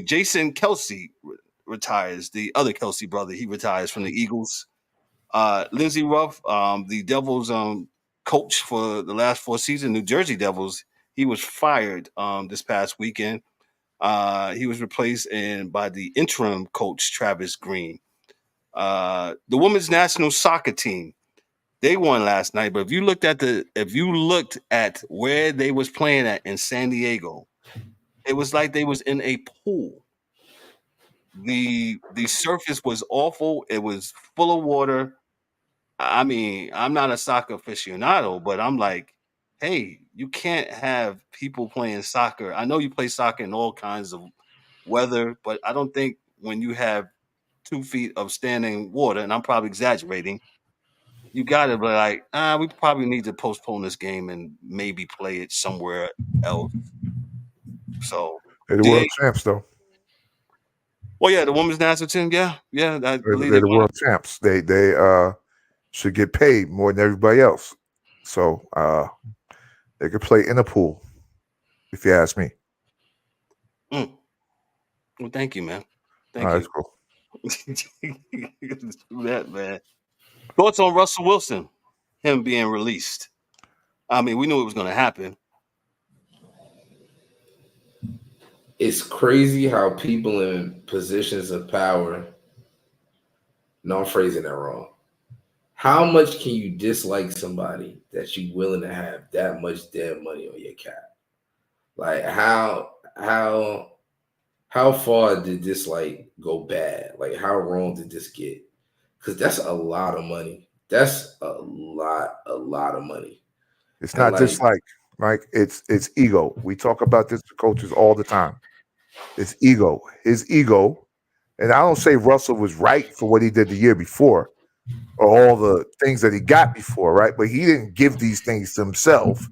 Jason Kelsey retires. The other Kelsey brother, he retires from the Eagles. Lindsey Ruff, the Devils coach for the last 4 seasons, New Jersey Devils, he was fired this past weekend. He was replaced by the interim coach, Travis Green. The women's national soccer team, they won last night. But if you looked at where they was playing at in San Diego, it was like they was in a pool. The surface was awful. It was full of water. I mean, I'm not a soccer aficionado, but I'm like, hey, you can't have people playing soccer. I know you play soccer in all kinds of weather, but I don't think when you have 2 feet of standing water, and I'm probably exaggerating, you got to be like, we probably need to postpone this game and maybe play it somewhere else. So, They're the world champs, though. Well, yeah, the women's national team, yeah, I believe they're the world champs. They should get paid more than everybody else. So they could play in a pool, if you ask me. Well, thank you, man. Thank you. That's cool. That, man. Thoughts on Russell Wilson, him being released? I mean, we knew it was going to happen. It's crazy how people in positions of power, no, I'm phrasing that wrong. How much can you dislike somebody that you're willing to have that much dead money on your cap? Like how far did this go bad? Like how wrong did this get? Because that's a lot of money. That's a lot of money. It's not just Mike, it's ego. We talk about this to coaches all the time. It's ego. His ego. And I don't say Russell was right for what he did the year before or all the things that he got before, right? But he didn't give these things to himself.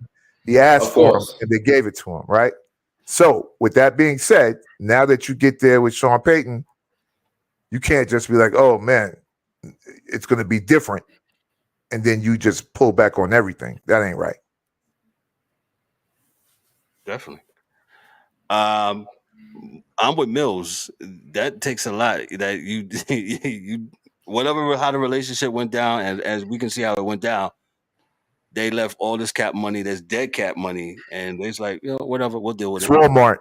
He asked for them and they gave it to him, right? So with that being said, now that you get there with Sean Payton, you can't just be like, oh man, it's going to be different. And then you just pull back on everything. That ain't right. Definitely. I'm with Mills. That takes a lot. That you whatever how the relationship went down, and as we can see how it went down, they left all this cap money, there's dead cap money, and it's like, whatever, we'll deal with it. It's Walmart.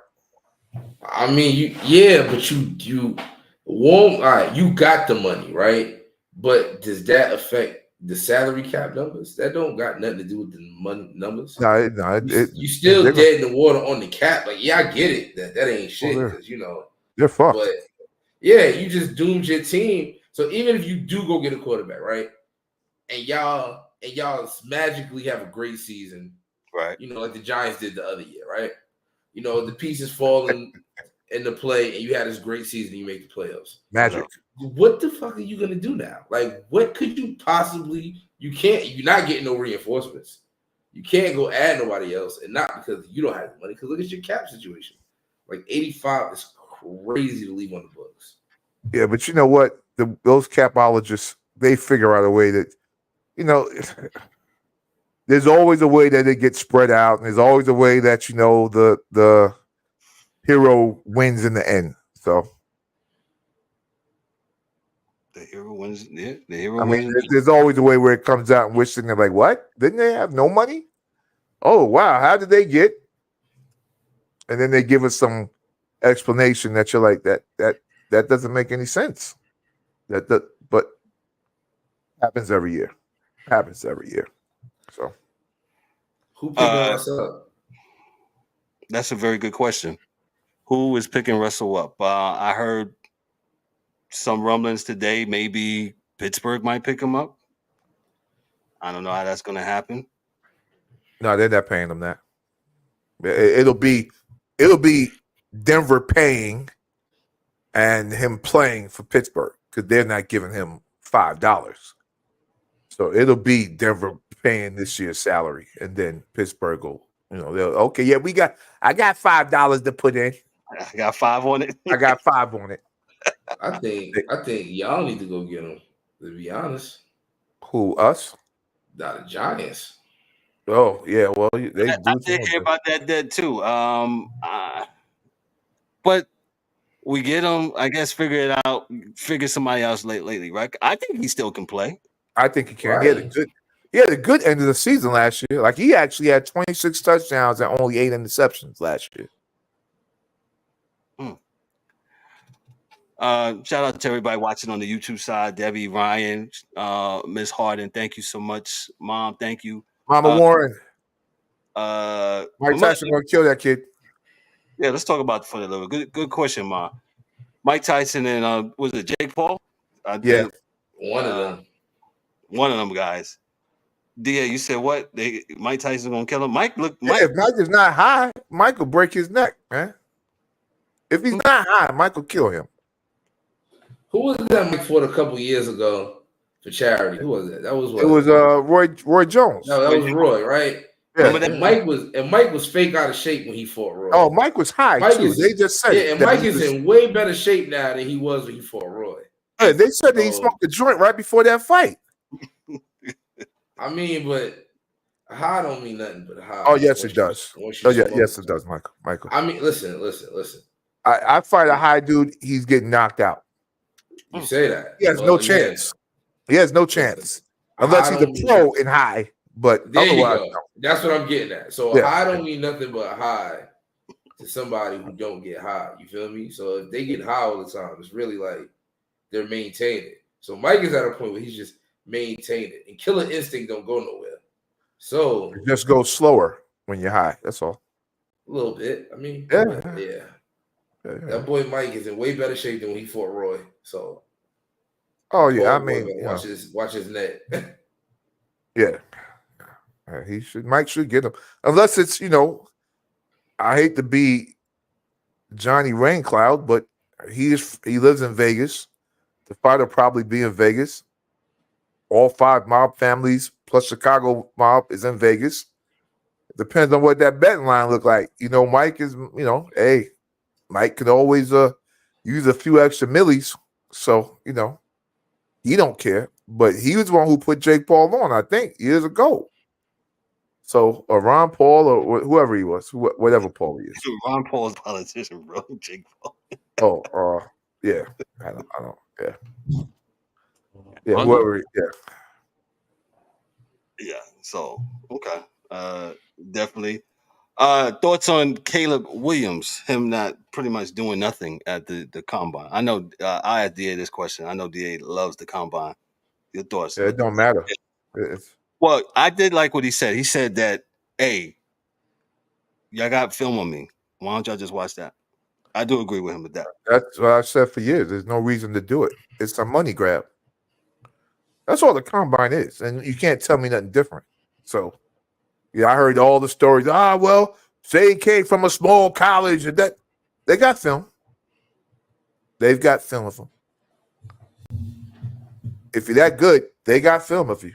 I mean, but you won't. All right, you got the money, right? But does that affect the salary cap numbers? That don't got nothing to do with the money numbers. No, you still dead in the water on the cap. Like, yeah, I get it. That ain't shit because they're fucked. But yeah, you just doomed your team. So even if you do go get a quarterback, right, and y'all magically have a great season, right? Like the Giants did the other year, right? The pieces falling into play, and you had this great season. You make the playoffs. Magic. What the fuck are you gonna do now? Like, what could you possibly? You can't. You're not getting no reinforcements. You can't go add nobody else, and not because you don't have the money. Because look at your cap situation. Like 85 is crazy to leave on the books. Yeah, but you know what? Those capologists, they figure out a way that, there's always a way that it gets spread out, and there's always a way that the hero wins in the end. So. The hero wins. Yeah, the hero wins. There's always a way where it comes out and we're sitting there like, what? Didn't they have no money? Oh, wow. How did they get? And then they give us some explanation that you're like, that doesn't make any sense. But happens every year. So who picking Russell up? That's a very good question. Who is picking Russell up? I heard some rumblings today. Maybe Pittsburgh might pick him up. I don't know how that's going to happen. No, they're not paying him that. It'll be Denver paying and him playing for Pittsburgh because they're not giving him $5. So it'll be Denver paying this year's salary, and then Pittsburgh will, okay, yeah, I got $5 to put in. I got 5 on it. I got 5 on it. I think y'all need to go get him. To be honest. Who, us? Not the Giants. Oh yeah, well they I do did things. hear about that too. But we get him. I guess figure it out. Figure somebody else lately, right? I think he still can play. I think he can. Right. He had a good end of the season last year. Like he actually had 26 touchdowns and only 8 interceptions last year. Shout out to everybody watching on the YouTube side. Debbie, Ryan, Miss Harden, thank you so much. Mom, thank you. Mama Warren, Mike Mike Tyson gonna kill that kid. Yeah, let's talk about for a little. Good question, Ma. Mike Tyson and was it Jake Paul? Yeah. One of them. One of them guys. Da, you said what? Mike Tyson gonna kill him? Mike, If Mike is not high, Mike will break his neck, man. If he's not high, Mike will kill him. Who was that Mike fought a couple years ago for charity? Who was it? That was what? It was Roy Jones. No, that was Roy, right? Yeah. And Mike was fake out of shape when he fought Roy. Oh, Mike was high too. They just said and Mike is in way better shape now than he was when he fought Roy. Yeah, they said that he smoked a joint right before that fight. I mean, but high don't mean nothing but high. Oh, yes, it does. Oh, yeah, yes, it does, Michael. I mean, listen. I fight a high dude, he's getting knocked out. You say that. He has no chance. He has no chance. Unless he's a pro in high, but there otherwise, you go. That's what I'm getting at. So high don't mean nothing but high to somebody who don't get high. You feel me? So if they get high all the time, it's really like they're maintaining. So Mike is at a point where he's just maintaining, and killer instinct don't go nowhere. So it just goes slower when you're high. That's all. A little bit. I mean, yeah. That boy Mike is in way better shape than when he fought Roy. So, I mean, watch his net. Yeah, Mike should get him, unless it's I hate to be Johnny Raincloud, but he lives in Vegas. The fight will probably be in Vegas. All 5 mob families plus Chicago mob is in Vegas. It depends on what that betting line look like. Mike is, hey, Mike could always use a few extra millies. So, he don't care. But he was the one who put Jake Paul on, I think, years ago. So, Ron Paul or whoever he was, whatever Paul he is. Ron Paul's politician, bro. Jake Paul. Yeah. I don't. Yeah. Yeah, whoever. Yeah. Yeah. So, okay. Definitely. Thoughts on Caleb Williams, him not pretty much doing nothing at the combine? I know I asked DA this question. I know DA loves the combine. Your thoughts? Yeah, it don't matter. Well, I did like what he said. He said that, hey, y'all got film on me. Why don't y'all just watch that? I do agree with him with that. That's what I've said for years. There's no reason to do it. It's a money grab. That's all the combine is. And you can't tell me nothing different. So, yeah, I heard all the stories. Well, say he came from a small college. And that they got film. They've got film of him. If you're that good, they got film of you.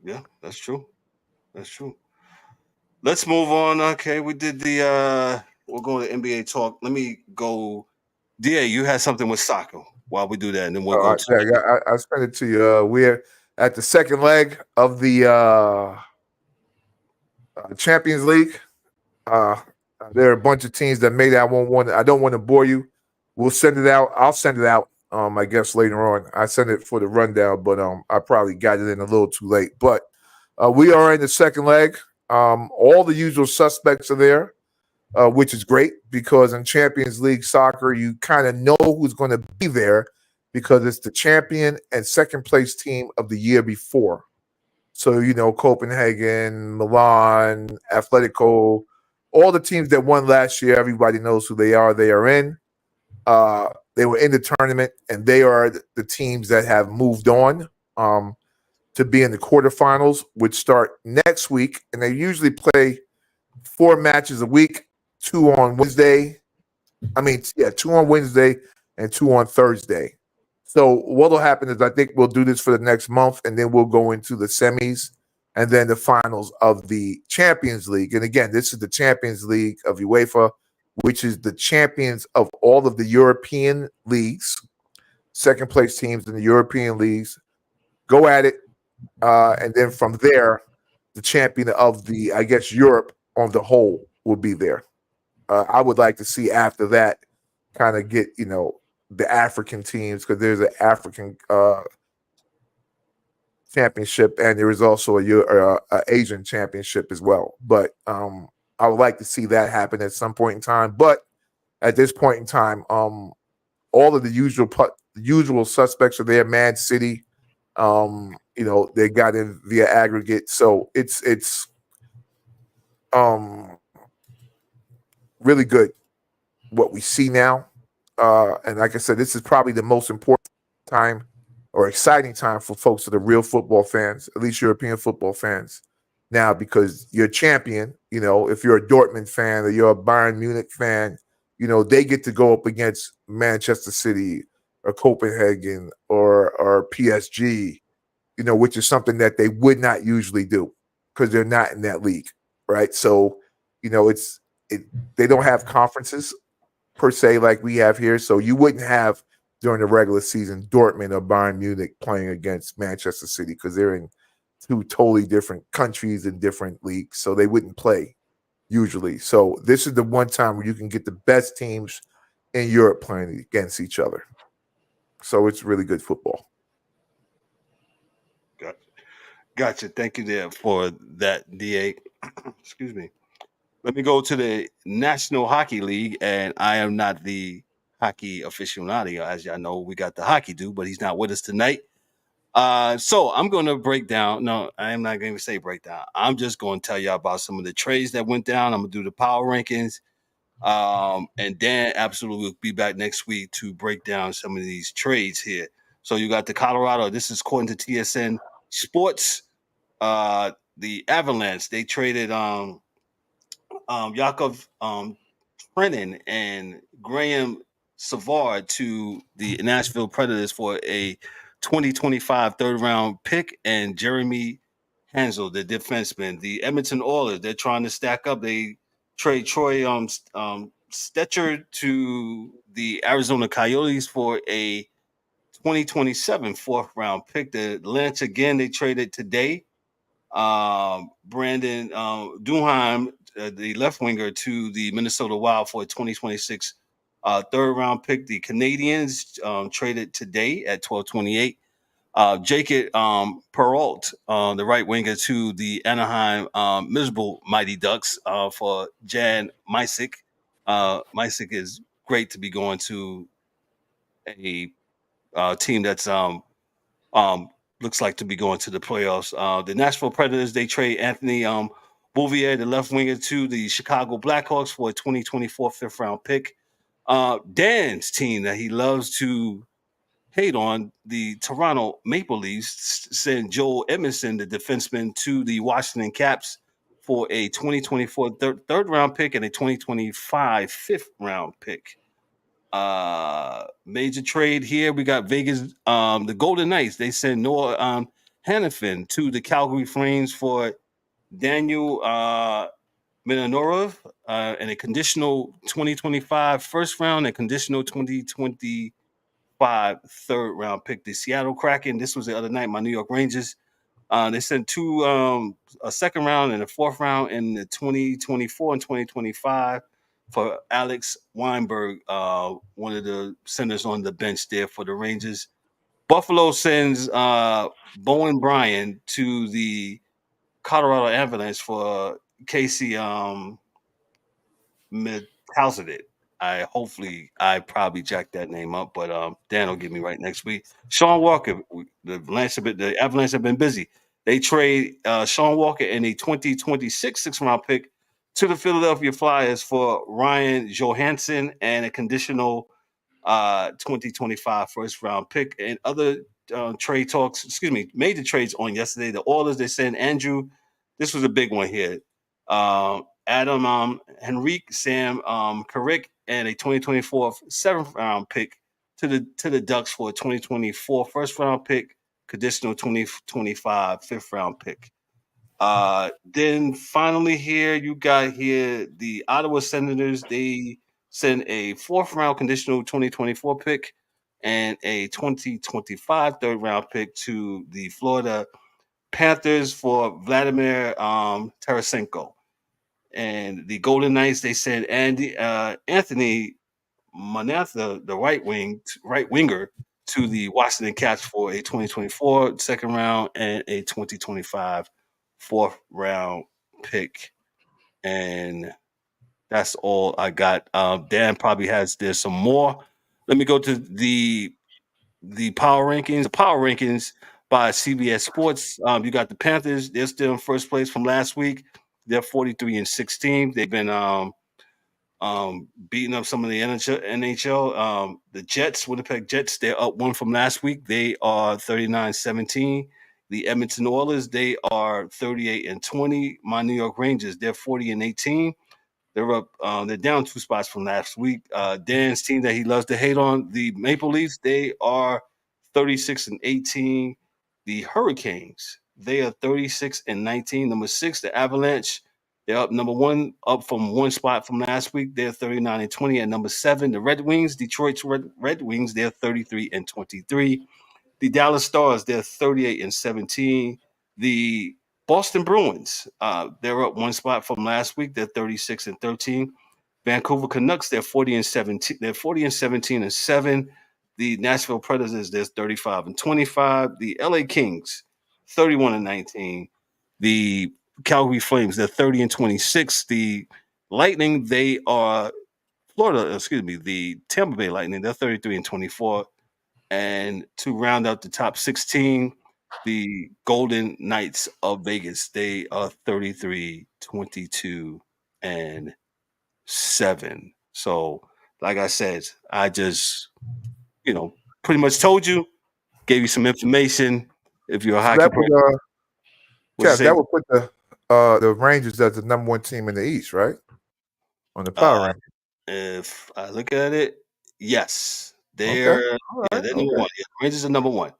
Yeah, that's true. That's true. Let's move on. Okay, we did we'll go to NBA talk. Let me go. DA, you had something with soccer while we do that, and then we'll go. I sent it to you. We're at the second leg of the Champions League. There are a bunch of teams that made it. I don't want to bore you. We'll send it out. I'll send it out. I guess later on. I sent it for the rundown, but I probably got it in a little too late. But we are in the second leg. All the usual suspects are there, which is great because in Champions League soccer, you kind of know who's going to be there because it's the champion and second place team of the year before. So, Copenhagen, Milan, Atletico, all the teams that won last year, everybody knows who they are. They are in. They were in the tournament, and they are the teams that have moved on to be in the quarterfinals, which start next week. And they usually play 4 matches a week, 2 on Wednesday. 2 on Wednesday and 2 on Thursday. So what will happen is I think we'll do this for the next month, and then we'll go into the semis and then the finals of the Champions League. And again, this is the Champions League of UEFA, which is the champions of all of the European leagues, second place teams in the European leagues. Go at it. And then from there, the champion of the, I guess, Europe on the whole will be there. I would like to see after that kind of get, the African teams, because there's an African championship and there is also a Asian championship as well. But I would like to see that happen at some point in time. But at this point in time, all of the usual suspects are there. Man City, they got in via aggregate, so it's really good what we see now. And like I said, this is probably the most important time or exciting time for folks that are real football fans, at least European football fans now, because your champion, if you're a Dortmund fan or you're a Bayern Munich fan, they get to go up against Manchester City or Copenhagen or PSG, which is something that they would not usually do because they're not in that league, right? So, they don't have conferences per se like we have here. So you wouldn't have during the regular season Dortmund or Bayern Munich playing against Manchester City because they're in two totally different countries and different leagues. So they wouldn't play usually. So this is the one time where you can get the best teams in Europe playing against each other. So it's really good football. Gotcha. Thank you there for that, DA. Excuse me. Let me go to the National Hockey League, and I am not the hockey aficionado. As y'all know, we got the hockey dude, but he's not with us tonight. So I'm going to break down. No, I am not going to say breakdown. I'm just going to tell y'all about some of the trades that went down. I'm going to do the power rankings. And Dan absolutely will be back next week to break down some of these trades here. So you got the Colorado. This is according to TSN Sports. The Avalanche, they traded Yakov Trenin and Graham Savard to the Nashville Predators for a 2025 third round pick and Jeremy Hansel, the defenseman. The Edmonton Oilers, they're trying to stack up. They trade Troy Stetcher to the Arizona Coyotes for a 2027 fourth round pick. The Lynch, again, they traded today. Brandon Duheim, the left winger, to the Minnesota Wild for a 2026 third round pick. The Canadians traded today at 12:28. Jacob Perrault, the right winger, to the Anaheim miserable Mighty Ducks for Jan Mysick. Mysick is great to be going to a team that's looks like to be going to the playoffs. The Nashville Predators, they trade Anthony Bouvier, the left winger, to the Chicago Blackhawks for a 2024 fifth round pick. Dan's team that he loves to hate on, the Toronto Maple Leafs, sent Joel Edmondson, the defenseman, to the Washington Caps for a 2024 third round pick and a 2025 fifth round pick. Major trade here. We got Vegas, the Golden Knights. They send Noah Hannafin to the Calgary Flames for Daniel Minonorov and a conditional 2025 first round and conditional 2025 third round pick. The Seattle Kraken. This was the other night. My New York Rangers. They sent two, a second round and a fourth round in the 2024 and 2025 for Alex Weinberg, one of the centers on the bench there for the Rangers. Buffalo sends Bowen Bryan to the Colorado Avalanche for Casey Mithausidet. I probably jacked that name up, but Dan will get me right next week. Sean Walker, the Avalanche have been busy. They trade Sean Walker and a 2026 sixth-round pick to the Philadelphia Flyers for Ryan Johansson and a conditional 2025 first-round pick. And other major trades on yesterday. The Oilers, they sent Andrew. This was a big one here. Adam Henrique, Sam Carrick, and a 2024 seventh round pick to the Ducks for a 2024 first round pick, conditional 2025 fifth round pick. Then finally here you got the Ottawa Senators. They send a fourth round conditional 2024 pick and a 2025 third round pick to the Florida Panthers for Vladimir Tarasenko. And the Golden Knights, they sent Anthony Manatha, the right winger, to the Washington Caps for a 2024 second round and a 2025 fourth round pick. And that's all I got. Dan probably there's some more. Let me go to the power rankings. The power rankings by CBS Sports. You got the Panthers. They're still in first place from last week. They're 43-16. They've been beating up some of the NHL. The Jets, Winnipeg Jets, they're up one from last week. They are 39-17. The Edmonton Oilers, they are 38-20. My New York Rangers, they're 40-18. They're up. They're down 2 spots from last week. Dan's team that he loves to hate on, the Maple Leafs, they are 36-18. The Hurricanes, they are 36-19. Number 6, the Avalanche, they're up number 1, up from 1 spot from last week. They're 39-20. At number 7, the Red Wings, Detroit's Red Wings, they're 33-23. The Dallas Stars, they're 38-17. The Boston Bruins, they're up 1 spot from last week. They're 36-13. Vancouver Canucks, they're 40-17. They're 40-17-7. The Nashville Predators, they're 35-25. The LA Kings, 31-19. The Calgary Flames, they're 30-26. The Lightning, they are the Tampa Bay Lightning, they're 33-24. And to round out the top 16, the Golden Knights of Vegas, they are 33-22-7. So, like I said, I just, pretty much told you, gave you some information. If you're a hockey player, that would put the Rangers as the number 1 team in the East, right? On the power ranking. If I look at it, yes. They're number 1. Yeah, Rangers are number 1.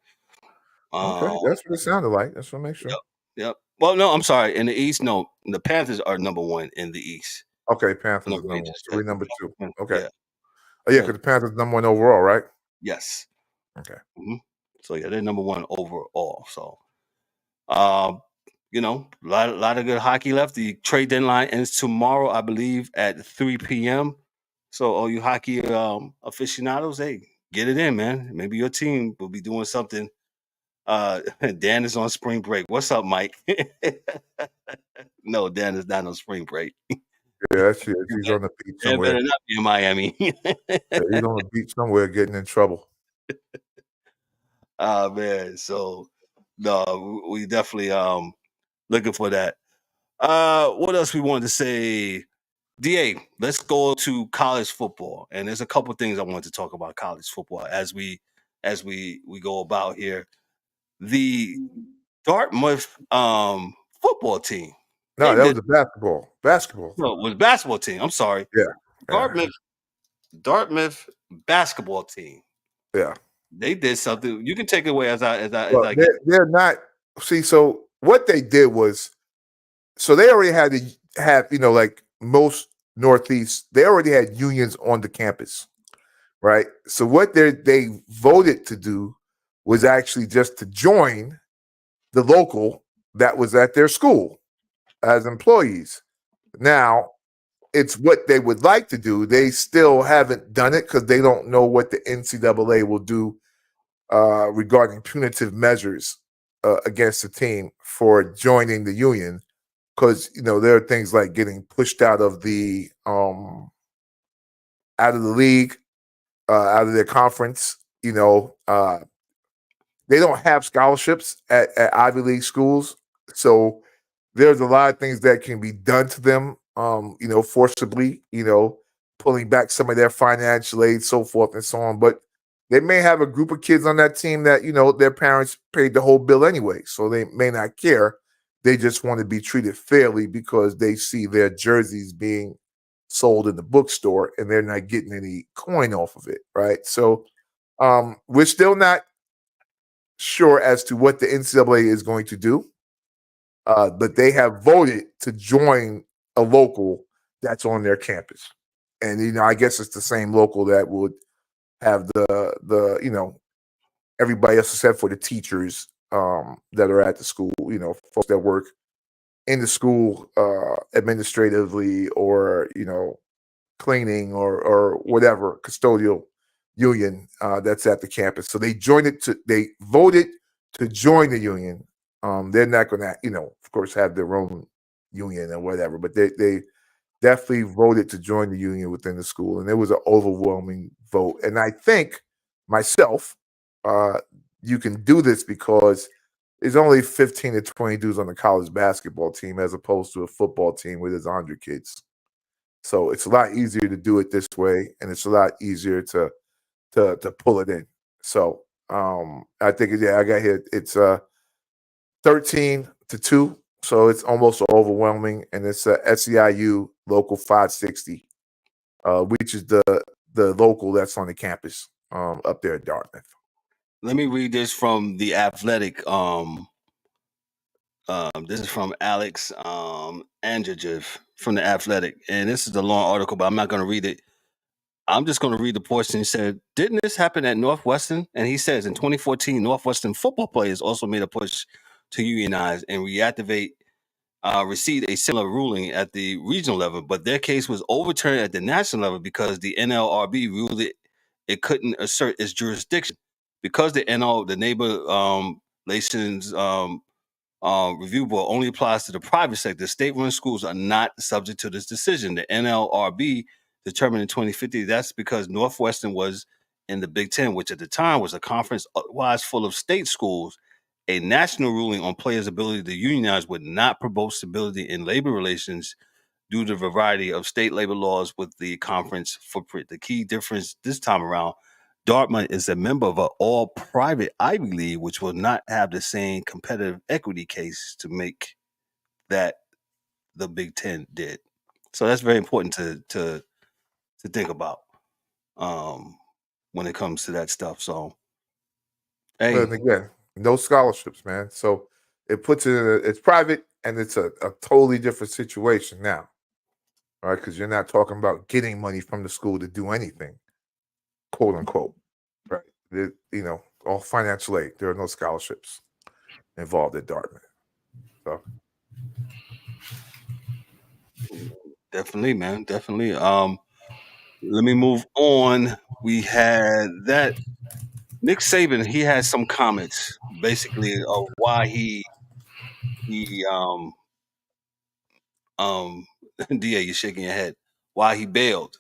Okay, that's what it sounded like. That's what I make sure. Yep. Well, no, I'm sorry. In the East, no. The Panthers are number 1 in the East. Okay, Panthers is number 1. So we're number 2. Okay. Yeah. Oh, yeah, because the Panthers are number 1 overall, right? Yes. Okay. Mm-hmm. So, yeah, they're number 1 overall. So, a lot of good hockey left. The trade deadline ends tomorrow, I believe, at 3 p.m. So, all you hockey aficionados, hey, get it in, man. Maybe your team will be doing something. Dan is on spring break. What's up, Mike? No, Dan is not on spring break. Yeah, that's it. He's on the beach somewhere. Better not be in Miami. Yeah, he's on the beach somewhere getting in trouble. Man. So, no, we definitely looking for that. What else we wanted to say? DA, let's go to college football. And there's a couple things I wanted to talk about college football as we go about here. The Dartmouth football team. No, that was the basketball. No, it was basketball team. I'm sorry. Yeah. Dartmouth basketball team. Yeah. They did something. You can take it away as I they're not. See, so what they did was, so they already had to have, like most Northeast, they already had unions on the campus, right? So what they voted to do was actually just to join the local that was at their school as employees. Now, it's what they would like to do. They still haven't done it because they don't know what the NCAA will do regarding punitive measures against the team for joining the union. Because there are things like getting pushed out of the league, out of their conference. They don't have scholarships at Ivy League schools, so there's a lot of things that can be done to them, forcibly, pulling back some of their financial aid, so forth and so on. But they may have a group of kids on that team that, their parents paid the whole bill anyway, so they may not care. They just want to be treated fairly because they see their jerseys being sold in the bookstore and they're not getting any coin off of it, right? So we're still not sure as to what the NCAA is going to do, but they have voted to join a local that's on their campus. And, I guess it's the same local that would have the everybody else except for the teachers that are at the school, folks that work in the school administratively or, cleaning or whatever custodial union that's at the campus. So they voted to join the union. They're not going to, of course, have their own union or whatever, but they definitely voted to join the union within the school, and it was an overwhelming vote. And I think myself, you can do this because there's only 15 to 20 dudes on the college basketball team as opposed to a football team where there's 100 kids. So it's a lot easier to do it this way, and it's a lot easier to pull it in. So I think, I got here. It's 13-2, so it's almost overwhelming, and it's SEIU Local 560, which is the local that's on the campus up there at Dartmouth. Let me read this from the Athletic. This is from Alex Andrzejewicz from the Athletic, and this is a long article, but I'm not going to read it. I'm just going to read the portion. He said, "Didn't this happen at Northwestern?" And he says, in 2014, Northwestern football players also made a push to unionize and received a similar ruling at the regional level, but their case was overturned at the national level because the NLRB ruled it couldn't assert its jurisdiction. Because the Neighbor Relations Review Board only applies to the private sector, state-run schools are not subject to this decision. The NLRB determined in 2050 that's because Northwestern was in the Big Ten, which at the time was a conference otherwise full of state schools. A national ruling on players' ability to unionize would not promote stability in labor relations due to the variety of state labor laws with the conference footprint. The key difference this time around, Dartmouth is a member of an all-private Ivy League, which will not have the same competitive equity case to make that the Big Ten did. So that's very important to think about when it comes to that stuff. So, hey, And again, no scholarships, man. So it puts it's private, and it's a totally different situation now, right? Because you're not talking about getting money from the school to do anything, quote unquote, right? All financial aid. There are no scholarships involved at Dartmouth. So definitely, man, definitely. Let me move on. We had that Nick Saban. He had some comments, basically, of why he Da, you're shaking your head. Why he bailed?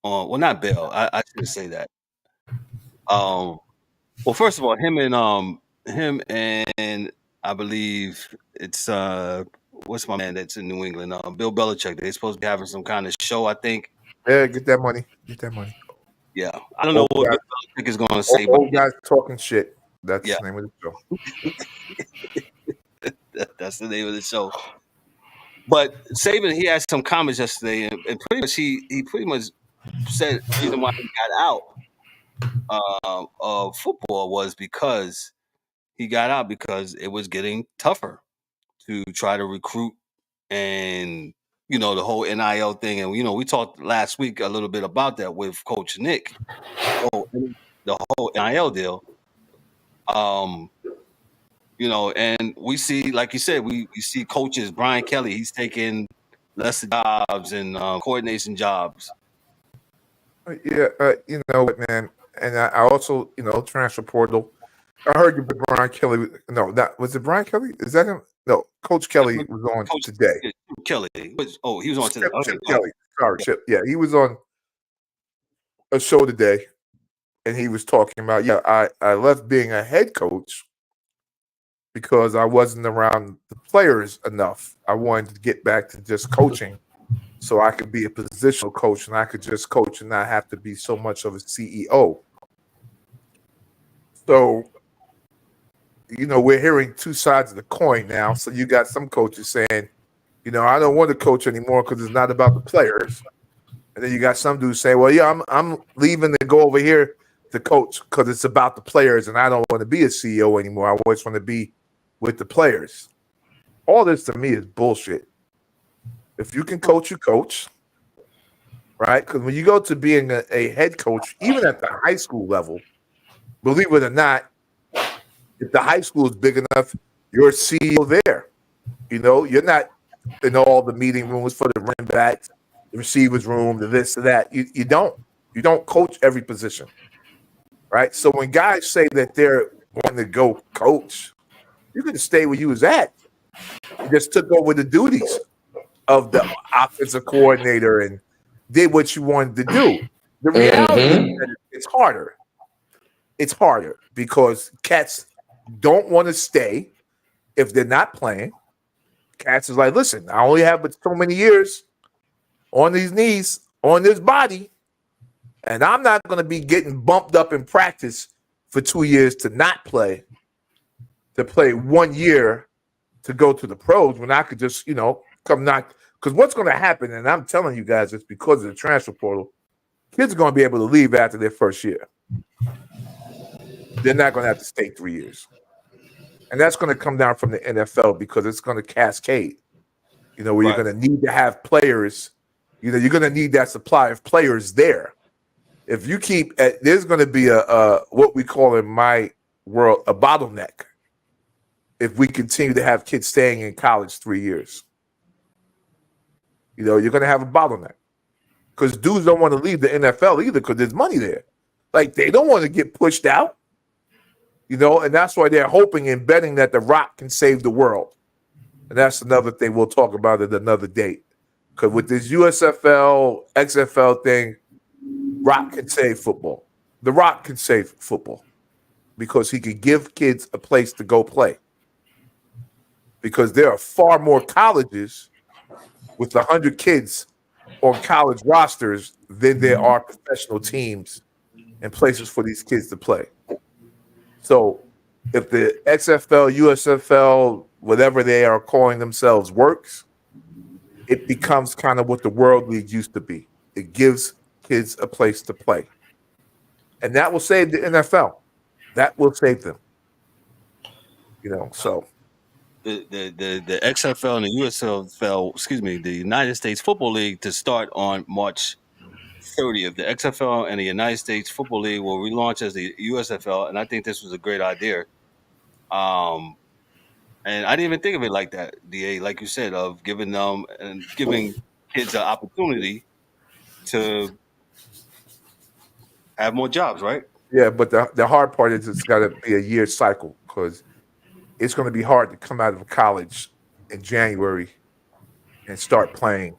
Well, not bail. I shouldn't say that. Well, first of all, him and I believe it's what's my man that's in New England? Bill Belichick. They're supposed to be having some kind of show, I think. yeah, get that money. Get that money. Yeah, I don't know Old what guys, Bill Belichick is going to say, old but guys talking shit. That's yeah, the name of the show. that's the name of the show. But Saban, he had some comments yesterday, and pretty much he pretty much said the reason why he got out of football was because he got out because it was getting tougher to try to recruit, and the whole NIL thing, and we talked last week a little bit about that with Coach Nick, the whole NIL deal. And we see, like you said, we see coaches, Brian Kelly, he's taking less jobs and coordination jobs. Yeah, you know what, man, and I also, transfer portal. I heard you, Brian Kelly. No, was it Brian Kelly? Is that him? No, Coach Kelly was on Coach today. Kelly, he was on today. Chip Kelly. Sorry, Chip. Yeah, he was on a show today, and he was talking about, I left being a head coach because I wasn't around the players enough. I wanted to get back to just coaching so I could be a positional coach and I could just coach and not have to be so much of a CEO. So, we're hearing two sides of the coin now. So you got some coaches saying, I don't want to coach anymore because it's not about the players. And then you got some dudes saying, well, yeah, I'm leaving to go over here to coach because it's about the players and I don't want to be a CEO anymore. I always want to be with the players. All this to me is bullshit. If you can coach, you coach, right? Because when you go to being a head coach, even at the high school level, believe it or not, If the high school is big enough, you're a CEO there. You're not in all the meeting rooms for the running backs, the receivers room, the this or that. You don't coach every position, right? So when guys say that they're wanting to go coach, you could stay where you was at. You just took over the duties of the offensive coordinator and did what you wanted to do. The reality is that it's harder. It's harder because cats don't want to stay if they're not playing. Cats is like, listen, I only have but so many years on these knees, on this body, and I'm not going to be getting bumped up in practice for 2 years to not play, to play 1 year to go to the pros when I could just, come knock. Because what's going to happen, and I'm telling you guys, it's because of the transfer portal, kids are going to be able to leave after their first year. They're not going to have to stay 3 years. And that's going to come down from the NFL because it's going to cascade, where you're going to need to have players, you're going to need that supply of players there. If you keep, there's going to be a what we call in my world, a bottleneck if we continue to have kids staying in college 3 years. You're going to have a bottleneck because dudes don't want to leave the NFL either because there's money there. Like, they don't want to get pushed out, and that's why they're hoping and betting that The Rock can save the world. And that's another thing we'll talk about at another date. Because with this USFL, XFL thing, Rock can save football. The Rock can save football because he could give kids a place to go play. Because there are far more colleges with 100 kids on college rosters than there are professional teams and places for these kids to play. So if the XFL, USFL, whatever they are calling themselves works, it becomes kind of what the World League used to be. It gives kids a place to play. And that will save the NFL. That will save them. So the XFL and the USFL, the United States Football League, to start on March 30th. The XFL and the United States Football League will relaunch as the USFL, and I think this was a great idea. And I didn't even think of it like that, DA, like you said, of giving kids an opportunity to have more jobs, right? Yeah, but the hard part is it's got to be a year cycle because it's going to be hard to come out of college in January and start playing,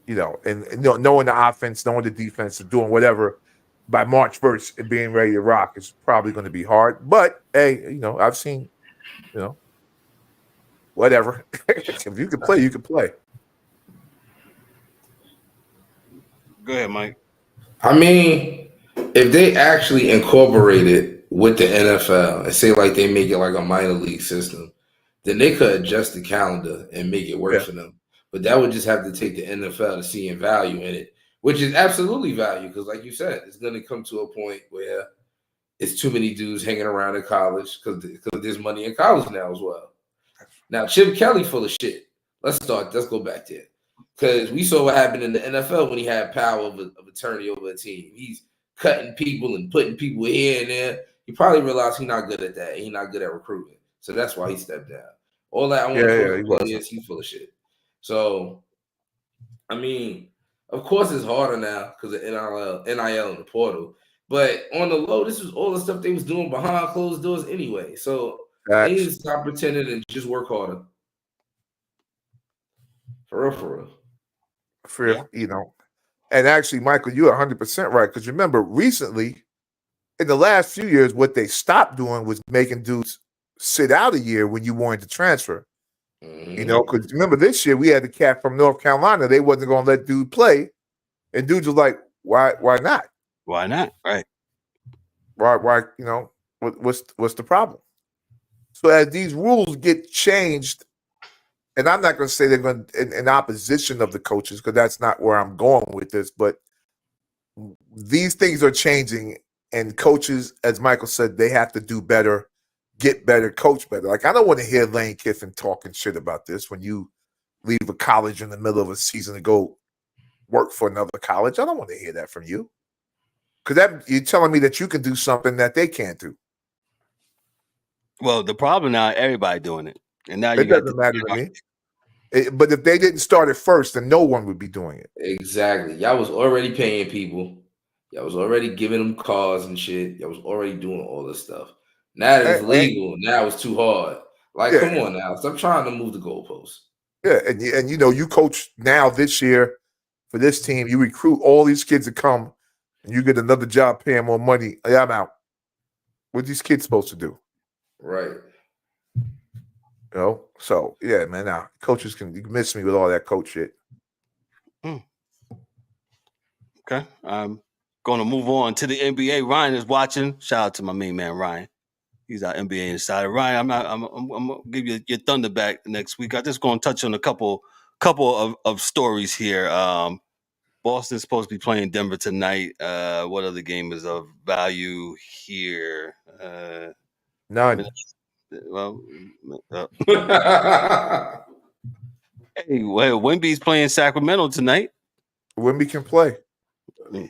and knowing the offense, knowing the defense, and doing whatever by March 1st and being ready to rock is probably going to be hard. But, hey, I've seen, whatever. If you can play, you can play. Go ahead, Mike. I mean, if they actually incorporate it with the NFL and say like they make it like a minor league system, then they could adjust the calendar and make it work for them. But that would just have to take the NFL to see value in it, which is absolutely value because, like you said, it's going to come to a point where it's too many dudes hanging around in college because there's money in college now as well. Now, Chip Kelly full of shit. Let's go back there. Because we saw what happened in the NFL when he had power of attorney over a team. He's cutting people and putting people here and there. He probably realized he's not good at that. He's not good at recruiting. So that's why he stepped down. All that I want to is he's full of shit. So, I mean, of course it's harder now because of NIL and the portal. But on the low, this was all the stuff they was doing behind closed doors anyway. So they need to stop pretending and just work harder. For real. And actually, Michael, you're 100% right. Because remember, recently, in the last few years, what they stopped doing was making dudes sit out a year when you wanted to transfer. Because remember this year, we had the cat from North Carolina. They wasn't going to let dude play. And dudes was like, why not? Why not? Right. Why, what's the problem? So as these rules get changed, and I'm not going to say they're going in opposition of the coaches because that's not where I'm going with this, but these things are changing, and coaches, as Michael said, they have to do better, get better, coach better. Like, I don't want to hear Lane Kiffin talking shit about this when you leave a college in the middle of a season to go work for another college. I don't want to hear that from you because you're telling me that you can do something that they can't do. Well, the problem now, everybody doing it, and now you It got doesn't matter to me. But if they didn't start it first, then no one would be doing it. Exactly. Y'all was already paying people. Y'all was already giving them cars and shit. Y'all was already doing all this stuff. Now that it's legal, now it's too hard. Like, Yeah. come on now. Stop trying to move the goalposts. Yeah, and you know, you coach now this year for this team. You recruit all these kids to come, and you get another job paying more money. Hey, I'm out. What are these kids supposed to do? Right. You know? So yeah, man. Now coaches can miss me with all that coach shit. Okay, I'm going to move on to the NBA. Ryan is watching. Shout out to my main man Ryan. He's our NBA insider. Ryan, I'm gonna give you your thunder back next week. I'm just going to touch on a couple of stories here. Boston's supposed to be playing Denver tonight. What other game is of value here? None. Well, hey, well, Wemby's playing Sacramento tonight. Wemby can play.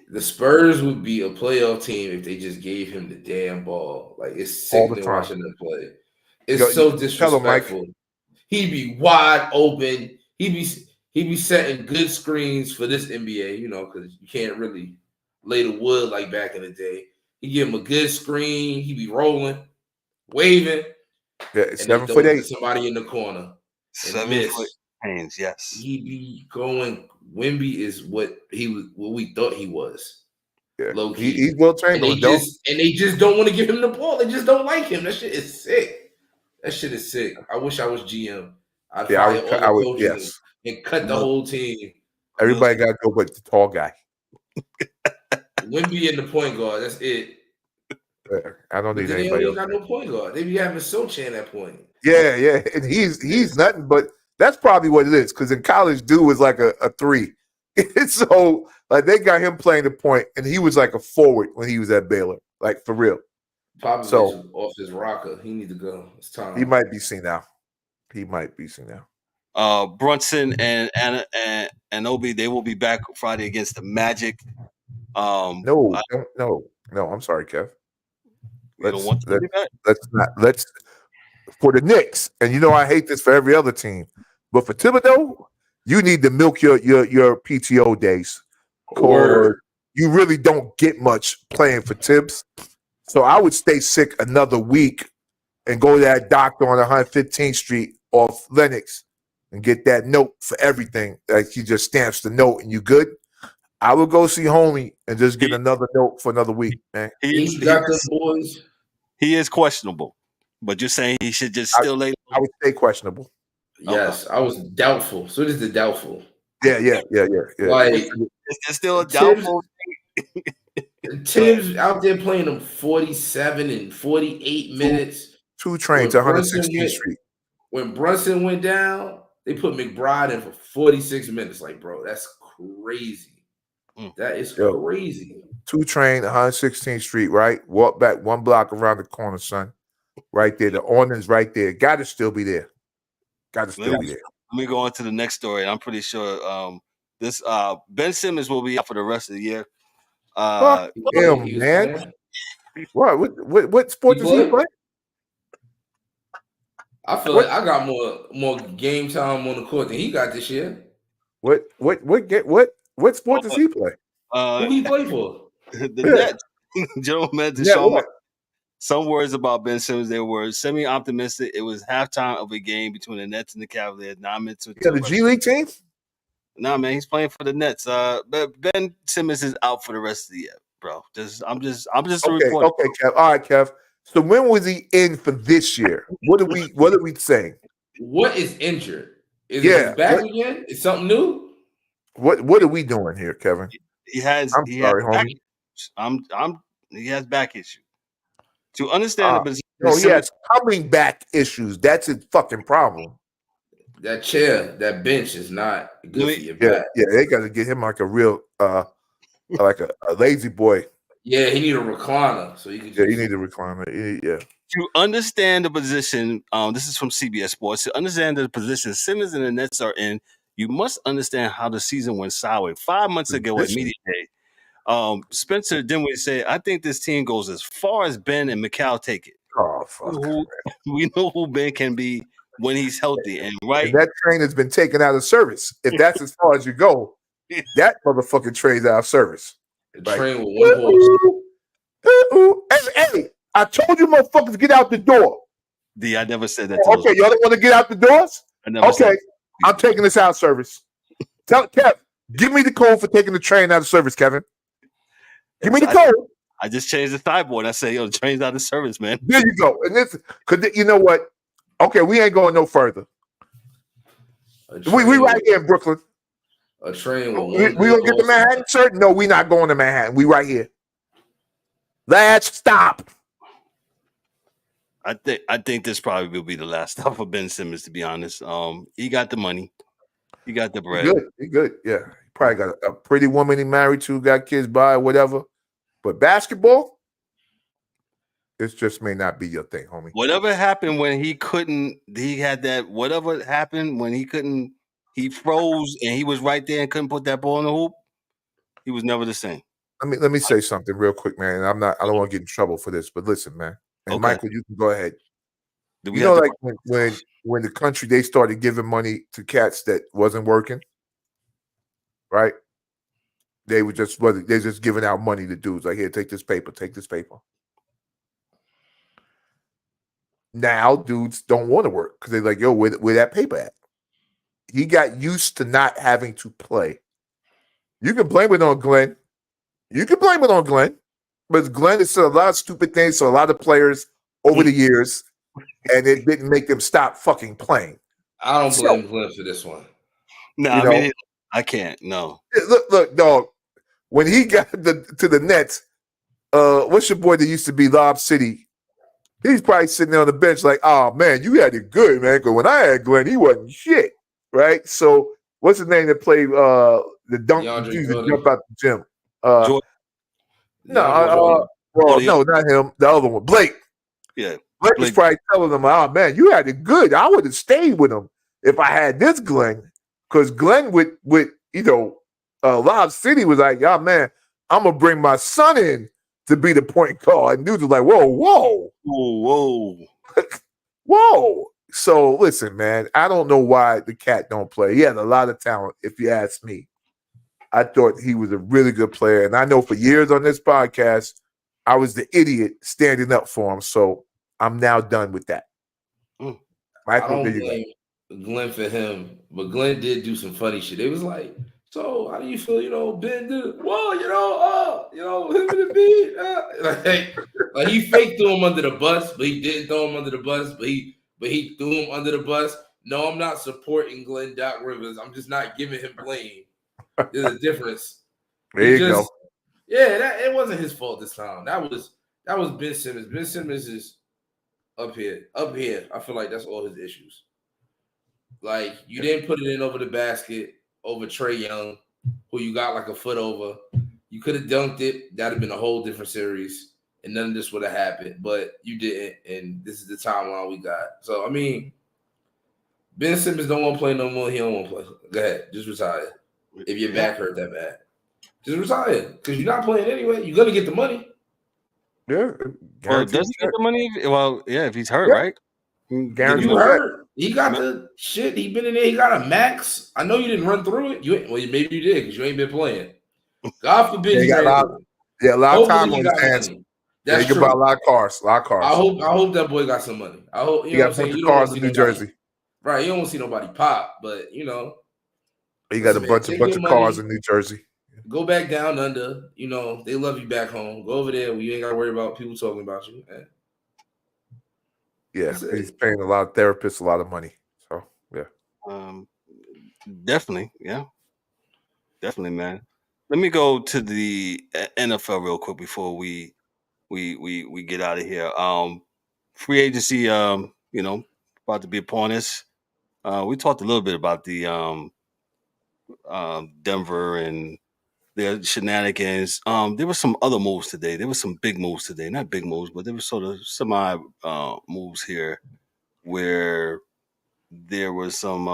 The Spurs would be a playoff team if they just gave him the damn ball. Like, it's All the sickening time. watching them play. It's so disrespectful. He'd be wide open. He'd be setting good screens for this NBA, you know, because you can't really lay the wood like back in the day. He'd give him a good screen. He'd be rolling, waving. Yeah, 7'8". Somebody in the corner. 7 foot hands, yes. He'd be going. Wemby is what we thought he was. Yeah. Low key. He's well trained. And they just don't want to give him the ball. They just don't like him. That shit is sick. I wish I was GM. I'd fire all the coaches and cut the whole team. Everybody got to go but the tall guy. Wemby in the point guard. That's it. I don't need anybody else. They got no point guard. They be having Sochan at that point. Yeah. And he's nothing but that's probably what it is. Because in college, dude was like a 3. So like they got him playing the point, and he was like a forward when he was at Baylor. Like for real. Probably off his rocker. He need to go. It's time. He might be seen now. Brunson and Obi, they will be back Friday against the Magic. No. I'm sorry, Kev. Let's for the Knicks, and you know I hate this for every other team, but for Thibodeau, you need to milk your PTO days. Or you really don't get much playing for Tibbs. So I would stay sick another week and go to that doctor on 115th Street off Lenox and get that note for everything. Like he just stamps the note and you good. I would go see homie and just get another note for another week, man. He got them boys. He is questionable, but you're saying he should just still lay. I would say questionable. Yes, I was doubtful. So this is the doubtful. Yeah. Like it's still a doubtful. Tibbs out there playing them 47 and 48 minutes. 2 trains, 116th Street. When Brunson went down, they put McBride in for 46 minutes. Like, bro, that's crazy. That is crazy. 2 train, 116th Street, right? Walk back 1 block around the corner, son. Right there. The ordinance right there. Got to still be there. Let me go on to the next story. I'm pretty sure this Ben Simmons will be out for the rest of the year. Fuck him, man. What sport does he play? I feel like I got more game time on the court than he got this year. What sport does he play? Who he play for? The Nets. General Manager some words about Ben Simmons. They were semi-optimistic. It was halftime of a game between the Nets and the Cavaliers. 9 minutes. The G League team? No, man, he's playing for the Nets. But Ben Simmons is out for the rest of the year, bro. I'm just a reporter. Okay, Kev. All right, Kev. So when was he in for this year? What are we saying? What is injured? Is it back again? Is something new? What are we doing here, Kevin? He has back issues. He has back issues. To understand the position, he has coming back issues. That's his fucking problem. That chair, that bench is not good for your back. Yeah, they got to get him like a real, like a lazy boy. Yeah, he need a recliner so he can. Yeah, he need a recliner. Yeah. To understand the position, this is from CBS Sports. To understand the position Simmons and the Nets are in, you must understand how the season went sideways. 5 months ago at Media Day, Spencer Dinwiddie said, "I think this team goes as far as Ben and Mikal take it." Oh fuck! We know who Ben can be when he's healthy, and right. And that train has been taken out of service. If that's as far as you go, that motherfucking train's out of service. The Like, train with one horse. Hey, I told you motherfuckers to get out the door. D, I never said that. Okay, y'all don't want to get out the doors? I never said. I'm taking this out of service. Tell Kev, give me the code for taking the train out of service, Kevin. Give me the code. I just changed the sideboard. I said, yo, the train's out of service, man. There you go. And this, cause you know what? Okay, we ain't going no further. We right here in Brooklyn. A train We gonna get the Manhattan shirt? No, we not going to Manhattan. We right here. Let's stop. I think this probably will be the last stop for Ben Simmons, to be honest. He got the money. He got the bread. He good. Yeah. He probably got a pretty woman he married to, got kids by, whatever. But basketball, it just may not be your thing, homie. Whatever happened when he couldn't, he had that, whatever happened when he couldn't, he froze and he was right there and couldn't put that ball in the hoop, he was never the same. Let me say something real quick, man. I don't want to get in trouble for this, but listen, man. And Michael, you can go ahead. You know, like when the country, they started giving money to cats that wasn't working, right? They just giving out money to dudes. Like, here, take this paper. Now dudes don't want to work because they're like, yo, where that paper at? He got used to not having to play. You can blame it on Glenn. But Glenn has said a lot of stupid things to a lot of players over the years, and it didn't make them stop fucking playing. I don't blame Glenn for this one. No, I mean, I can't. No. Look, dog. When he got to the Nets, what's your boy that used to be Lob City? He's probably sitting there on the bench like, oh, man, you had it good, man. Because when I had Glenn, he wasn't shit, right? So what's his name that played the dunk? He jump out the gym. No, not him. The other one, Blake. Yeah, Blake was probably telling him, "Oh man, you had it good. I would have stayed with him if I had this Glenn." Because Glenn with Lob City was like, "Oh man, I'm gonna bring my son in to be the point guard." And dudes was like, "Whoa." Whoa. So listen, man, I don't know why the cat don't play. He had a lot of talent, if you ask me. I thought he was a really good player. And I know for years on this podcast, I was the idiot standing up for him. So I'm now done with that. Michael, I don't blame Glenn for him, but Glenn did do some funny shit. It was like, so how do you feel? Ben did, him and the beat. Like he faked threw him under the bus, but he didn't throw him under the bus, but he threw him under the bus. No, I'm not supporting Glenn Doc Rivers. I'm just not giving him blame. There's a difference. There you go. Yeah, it wasn't his fault this time. That was Ben Simmons. Ben Simmons is up here. I feel like that's all his issues. Like, you didn't put it in over the basket over Trae Young, who you got like a foot over. You could have dunked it. That'd have been a whole different series, and none of this would have happened. But you didn't, and this is the timeline we got. So I mean, Ben Simmons don't want to play no more. He don't want to play. Go ahead, just retire. If your back hurt that bad, just retire because you're not playing anyway. You're gonna get the money. Yeah. Well, does he get the money? Well, yeah, if he's hurt, right? Guaranteed. You hurt. He got the shit. He been in there. He got a max. I know you didn't run through it. Maybe you did because you ain't been playing. God forbid. He got a lot of time on his hands. He can buy a lot of cars. I hope that boy got some money. I hope he got a bunch of cars in New Jersey. Right. You don't see nobody pop, but he got a bunch of cars in New Jersey. Go back down under. They love you back home. Go over there where you ain't got to worry about people talking about you. Yeah, he's paying a lot of therapists a lot of money. So yeah. Definitely, yeah. Definitely, man. Let me go to the NFL real quick before we get out of here. Free agency, about to be upon us. We talked a little bit about the Denver and their shenanigans. There were some other moves today. There were some big moves today. Not big moves, but there were sort of semi moves here where there was some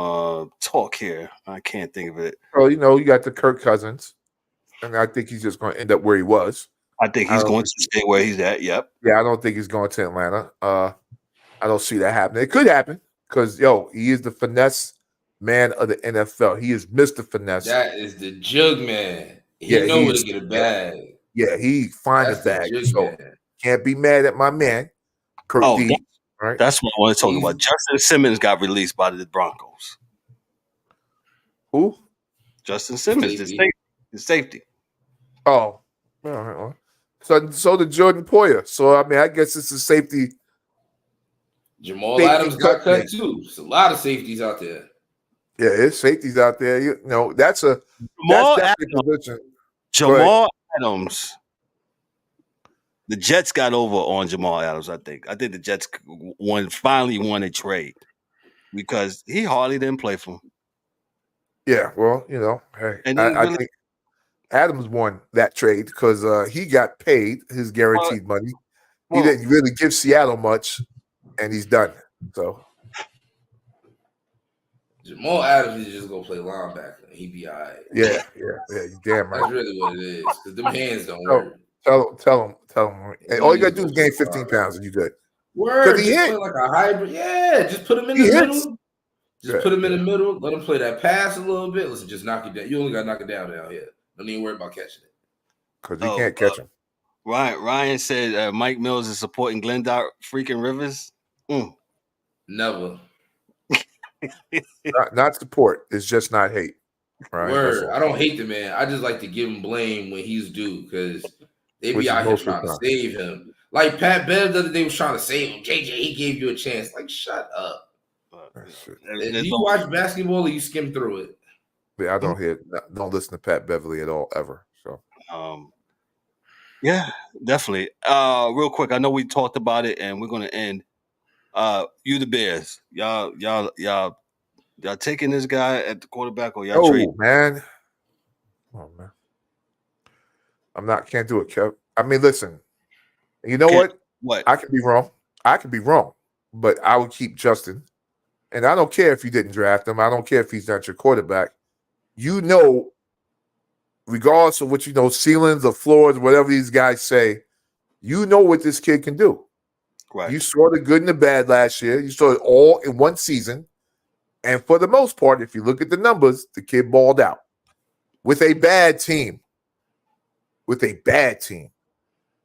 talk here. I can't think of it. Well, you got the Kirk Cousins, and I think he's just going to end up where he was. I think he's going to stay where he's at. Yep. Yeah, I don't think he's going to Atlanta. I don't see that happening. It could happen because he is the finesse man of the NFL. He is Mr. Finesse. That is the jug man. He Yeah, know where to get a bag. Yeah, he find That's a the bag. jug So man. can't be mad at my man, Kurt D. Right? That's what I want to talk about. Justin Simmons got released by the Broncos. Who? Justin Simmons, the safety. Oh, all right. Well. So did Jordan Poyer. So I mean, I guess it's a safety. Jamal Adams got cut too. There's a lot of safeties out there. Yeah, there's safeties out there. That's a position. Jamal Adams. The Jets got over on Jamal Adams, I think. I think the Jets finally won a trade because he hardly didn't play for him. Yeah, well, hey, I think Adams won that trade because he got paid his guaranteed money. He didn't really give Seattle much, and he's done. So Jamal Adams is just gonna play linebacker. He be all right. Yeah, you're damn right. That's really what it is. Because them hands don't work. Tell him. And all you gotta do is gain 15 pounds, and you good. Word, just play like a hybrid. Yeah, just put him in the middle. Put him in the middle. Let him play that pass a little bit. Listen, just knock it down. You only gotta knock it down here. Don't even worry about catching it. Because he can't catch him. Ryan said Mike Mills is supporting Glendale freaking Rivers. Never. not support. It's just not hate. Right. Word. I don't hate the man. I just like to give him blame when he's due because they be out here trying to save him. Like Pat Bev the other day was trying to save him. JJ, he gave you a chance. Like, shut up. Do you watch basketball or you skim through it? Yeah, I don't listen to Pat Beverly at all ever. So yeah, definitely. Real quick, I know we talked about it and we're gonna end. You the Bears. Y'all taking this guy at the quarterback or y'all trade? Man. Oh man. Can't do it, Kev. I mean, listen. You know what? What? I could be wrong. But I would keep Justin. And I don't care if you didn't draft him. I don't care if he's not your quarterback. Regardless of what ceilings or floors, whatever these guys say, what this kid can do. Right. You saw the good and the bad last year. You saw it all in one season. And for the most part, if you look at the numbers, the kid balled out with a bad team.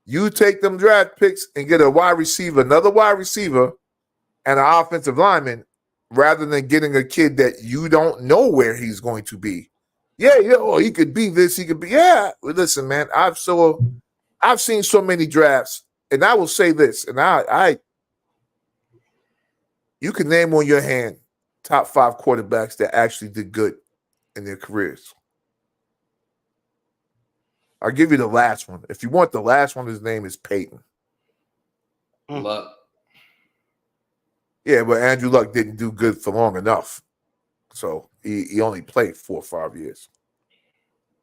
You take them draft picks and get another wide receiver, and an offensive lineman, rather than getting a kid that you don't know where he's going to be. Yeah, he could be this, he could be. Yeah, listen, man, I've seen so many drafts, and I will say this, and you can name on your hand top 5 quarterbacks that actually did good in their careers. I'll give you the last one. If you want the last one, his name is Peyton. Luck. Yeah, but Andrew Luck didn't do good for long enough. So he only played 4 or 5 years.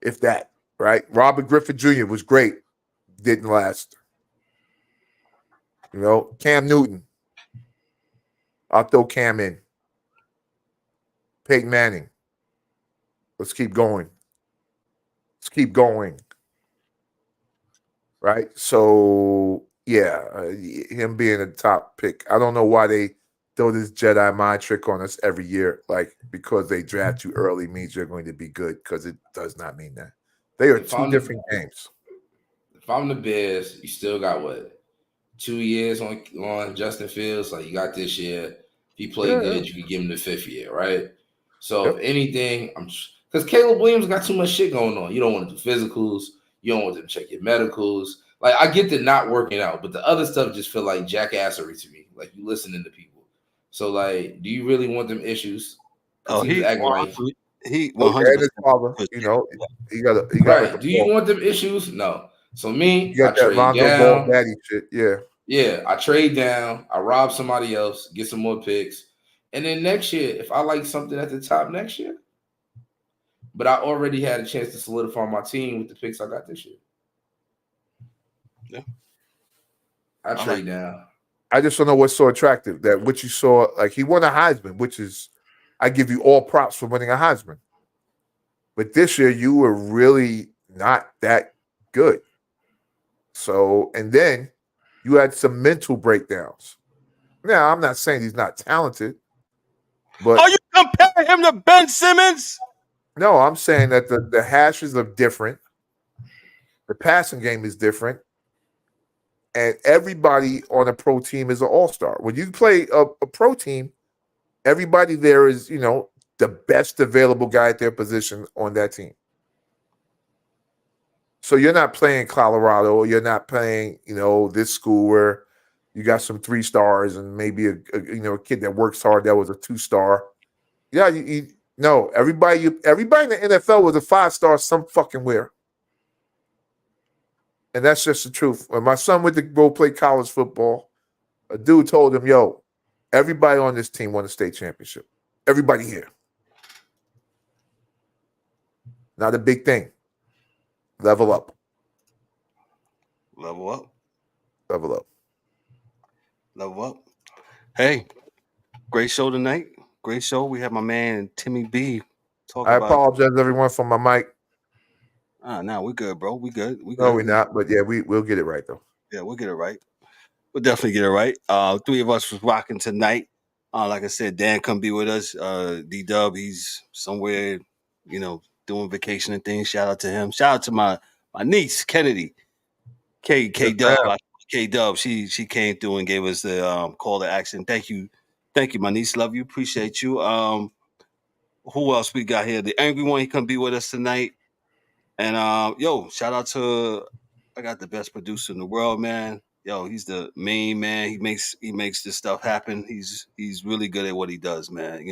If that, right? Robert Griffin Jr. was great. Didn't last. Cam Newton. I'll throw Cam in. Peyton Manning. Let's keep going. Right? So, yeah, him being a top pick. I don't know why they throw this Jedi mind trick on us every year. Like, because they draft you early means you're going to be good, because it does not mean that. They are two different games. If I'm the Bears, you still got 2 years on Justin Fields? Like, you got this year. If he played good, you could give him the 5th year, right? So, if anything, because Caleb Williams got too much shit going on. You don't want to do physicals. You don't want them to check your medicals. Like, I get the not working out, but the other stuff just feel like jackassery to me. Like, you listening to people. So, like, do you really want them issues? He and his father, he got right. Do you want them issues? No. So me, I trade down. Daddy shit. Yeah. Yeah, I trade down. I rob somebody else, get some more picks, and then next year, if I like something at the top next year, but I already had a chance to solidify my team with the picks I got this year. Yeah. I trade down. I just don't know what's so attractive that what you saw, like he won a Heisman, which is, I give you all props for winning a Heisman. But this year you were really not that good. So, and then you had some mental breakdowns. Now, I'm not saying he's not talented, but Are you comparing him to Ben Simmons? no, I'm saying that the hashes are different. The passing game is different. And everybody on a pro team is an all-star. When you play a pro team, everybody there is, the best available guy at their position on that team. So you're not playing Colorado, you're not playing, this school where you got some 3 stars and maybe a kid that works hard that was a 2-star. Yeah, no, everybody in the NFL was a 5-star some fucking where. And that's just the truth. When my son went to go play college football, a dude told him, yo, everybody on this team won a state championship. Everybody here. Not a big thing. Level up. Level up. Level up. Level up. Hey, great show tonight. Great show. We have my man Timmy B. I apologize, everyone, for my mic. No, we good, bro. We good. No, we're not. But yeah, we'll get it right though. Yeah, we'll get it right. We'll definitely get it right. 3 of us was rocking tonight. Like I said, Dan come be with us. D-Dub, he's somewhere, doing vacation and things. Shout out to him. Shout out to my niece, Kennedy. K-Dub. K-Dub. She came through and gave us the call to action. Thank you. Thank you, my niece. Love you. Appreciate you. Who else we got here? The Angry One, he come be with us tonight. And shout out to I got the best producer in the world, man. Yo, he's the main man. He makes this stuff happen. He's really good at what he does, man.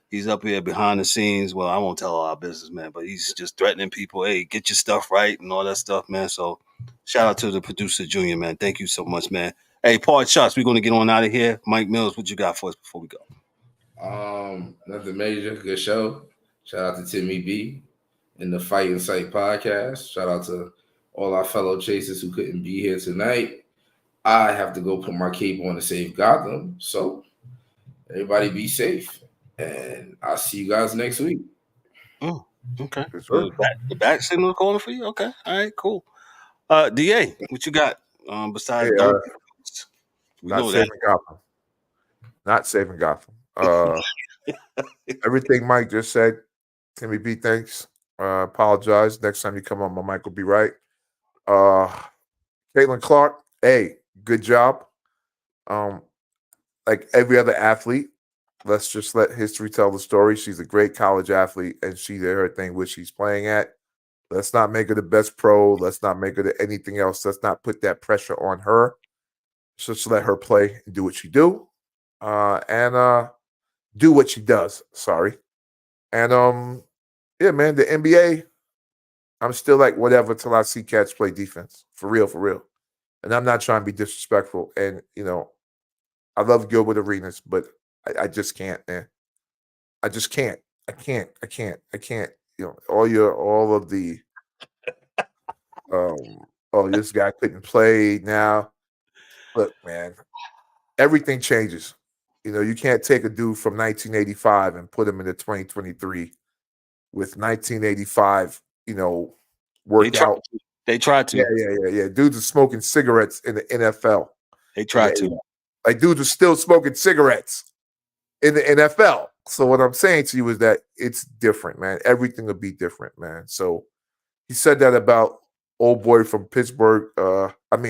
He's up here behind the scenes. Well, I won't tell all our business, man, but he's just threatening people. Hey, get your stuff right and all that stuff, man. So shout out to the producer, Junior, man. Thank you so much, man. Hey, Paul Shots, we're gonna get on out of here. Mike Mills, what you got for us before we go? Nothing major. Good show. Shout out to Timmy B in the Fight and Sight podcast. Shout out to all our fellow chasers who couldn't be here tonight. I have to go put my cape on to save Gotham. So everybody be safe. And I'll see you guys next week. Oh, okay. The back signal calling for you? Okay. All right, cool. DA, what you got? Besides we not know saving that. Gotham. Not saving Gotham. Everything Mike just said, Timmy B, thanks. Apologize. Next time you come on, my mic will be right. Caitlin Clark, hey, good job. Like every other athlete, let's just let history tell the story. She's a great college athlete, and she did her thing where she's playing at. Let's not make her the best pro. Let's not make her to anything else. Let's not put that pressure on her. Just let her play and do what she do. And do what she does. Sorry. And yeah, man, the NBA, I'm still like whatever till I see cats play defense. For real, for real. And I'm not trying to be disrespectful. And I love Gilbert Arenas, but I just can't, man. I just can't. I can't. All of the this guy couldn't play now. Look, man, everything changes. You can't take a dude from 1985 and put him into 2023 with 1985, workout. They tried to. Yeah. Dudes are smoking cigarettes in the NFL. They tried to. Like dudes are still smoking cigarettes in the NFL. So what I'm saying to you is that it's different, man. Everything will be different, man. So he said that about old boy from Pittsburgh.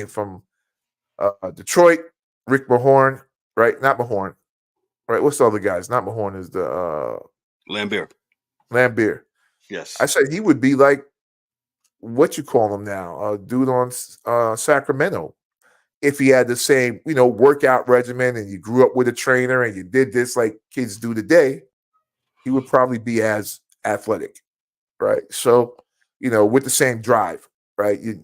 From Detroit, Rick Mahorn, right? Not Mahorn. Right, what's the other guys? Not Mahorn is the Lambeer. Yes. I said he would be like what you call him now, dude on Sacramento. If he had the same, workout regimen and you grew up with a trainer and you did this like kids do today, he would probably be as athletic, right? So, with the same drive, right? You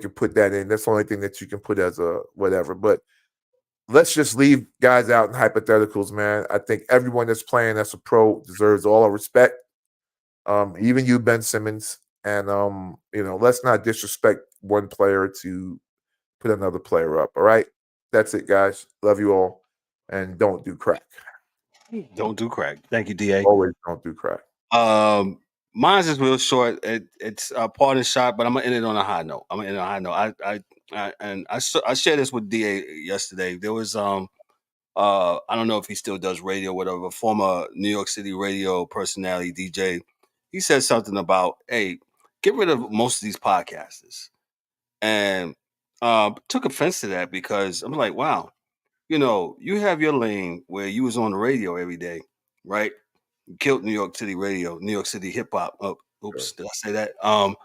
can put that in. That's the only thing that you can put as a whatever. But let's just leave guys out in hypotheticals, man. I think everyone that's playing as a pro deserves all our respect. Even you, Ben Simmons. And, let's not disrespect one player to put another player up. All right. That's it, guys. Love you all. And don't do crack. Don't do crack. Thank you, DA. Always don't do crack. Mine's is real short. It's a parting shot, but I'm gonna end it on a high note. I and I shared this with DA yesterday. There was I don't know if he still does radio, whatever. Former New York City radio personality DJ. He said something about, hey, get rid of most of these podcasters, and took offense to that because I'm like, wow, you have your lane where you was on the radio every day, right? You killed New York City radio, New York City hip hop. Oh, oops, did I say that? Oh,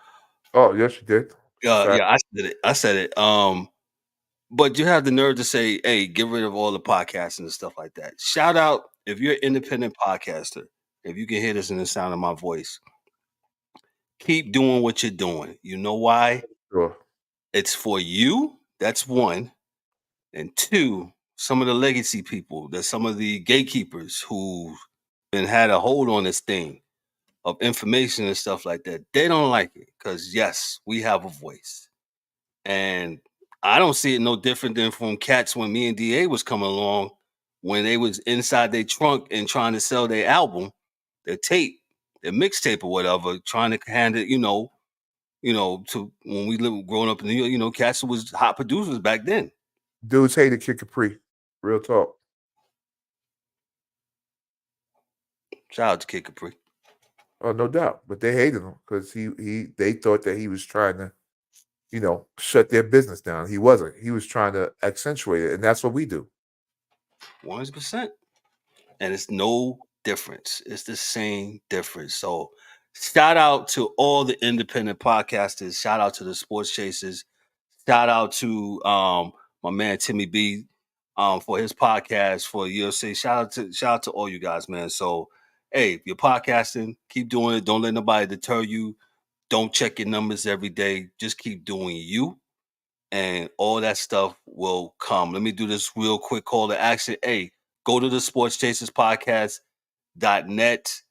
yes, you did. Yeah, I said it. I said it. But you have the nerve to say, hey, get rid of all the podcasts and stuff like that. Shout out if you're an independent podcaster, if you can hear this in the sound of my voice, keep doing what you're doing. You know why? Sure. It's for you. That's one. And two, some of the legacy people, there's some of the gatekeepers who've been had a hold on this thing of information and stuff like that. They don't like it because, yes, we have a voice. And I don't see it no different than from cats when me and DA was coming along when they was inside their trunk and trying to sell their album, their tape, their mixtape or whatever, trying to hand it, to when we lived growing up in New York, cats was hot producers back then. Dudes hated Kid Capri. Real talk. Shout out to Kid Capri. Oh, no doubt. But they hated him because they thought that he was trying to, shut their business down. He wasn't. He was trying to accentuate it, and that's what we do. 100%. And it's no difference. It's the same difference. So shout out to all the independent podcasters. Shout out to the Sports Chasers. Shout out to my man Timmy B for his podcast for UFC. Shout out to all you guys, man. So hey, if you're podcasting, keep doing it. Don't let nobody deter you. Don't check your numbers every day. Just keep doing you, and all that stuff will come. Let me do this real quick call to action. Hey, go to the sportschaserspodcast.net.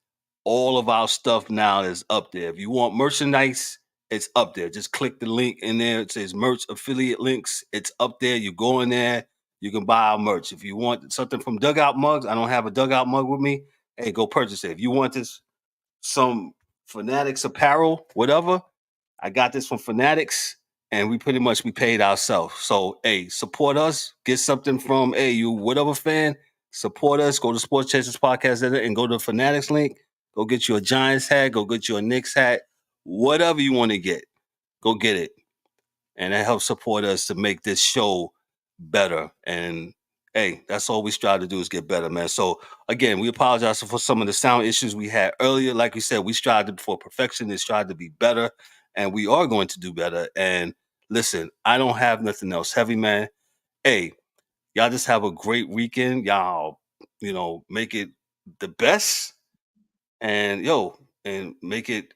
All of our stuff now is up there. If you want merchandise, it's up there. Just click the link in there. It says merch affiliate links. It's up there. You go in there. You can buy our merch. If you want something from Dugout Mugs, I don't have a Dugout Mug with me. Hey, go purchase it. If you want some Fanatics apparel, whatever, I got this from Fanatics, and we paid ourselves. So, hey, support us. Get something from, you whatever fan, support us. Go to Sports Chasers Podcast and go to the Fanatics link. Go get you a Giants hat. Go get you a Knicks hat. Whatever you want to get, go get it. And that helps support us to make this show better. And hey, that's all we strive to do is get better, man. So again, we apologize for some of the sound issues we had earlier. Like we said, we strived for perfection and strived to be better, and we are going to do better. And listen, I don't have nothing else heavy, man. Hey, y'all just have a great weekend. Y'all, make it the best, and make it,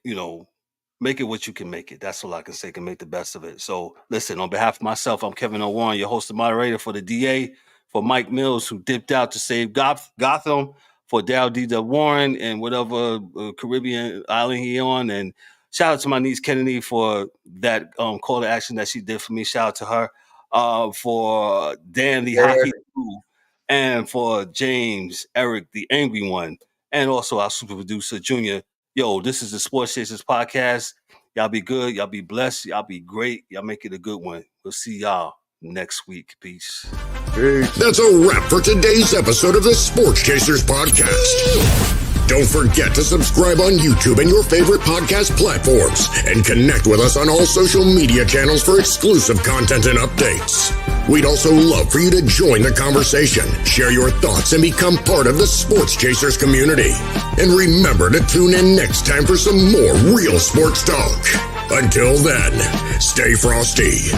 make it what you can make it. That's all I can say. Can make the best of it. So listen, on behalf of myself, I'm Kevin O'Warren, your host and moderator for the DA. For Mike Mills, who dipped out to save Gotham, for Darryl D. Warren and whatever Caribbean island he on. And shout out to my niece Kennedy for that call to action that she did for me. Shout out to her. For Dan, the hockey crew, and for James, Eric, the angry one, and also our super producer, Junior. Yo, this is the Sports Chasers Podcast. Y'all be good. Y'all be blessed. Y'all be great. Y'all make it a good one. We'll see y'all next week. Peace. That's a wrap for today's episode of the Sports Chasers Podcast. Don't forget to subscribe on YouTube and your favorite podcast platforms, and connect with us on all social media channels for exclusive content and updates. We'd also love for you to join the conversation, share your thoughts, and become part of the Sports Chasers community. And remember to tune in next time for some more real sports talk. Until then, stay frosty.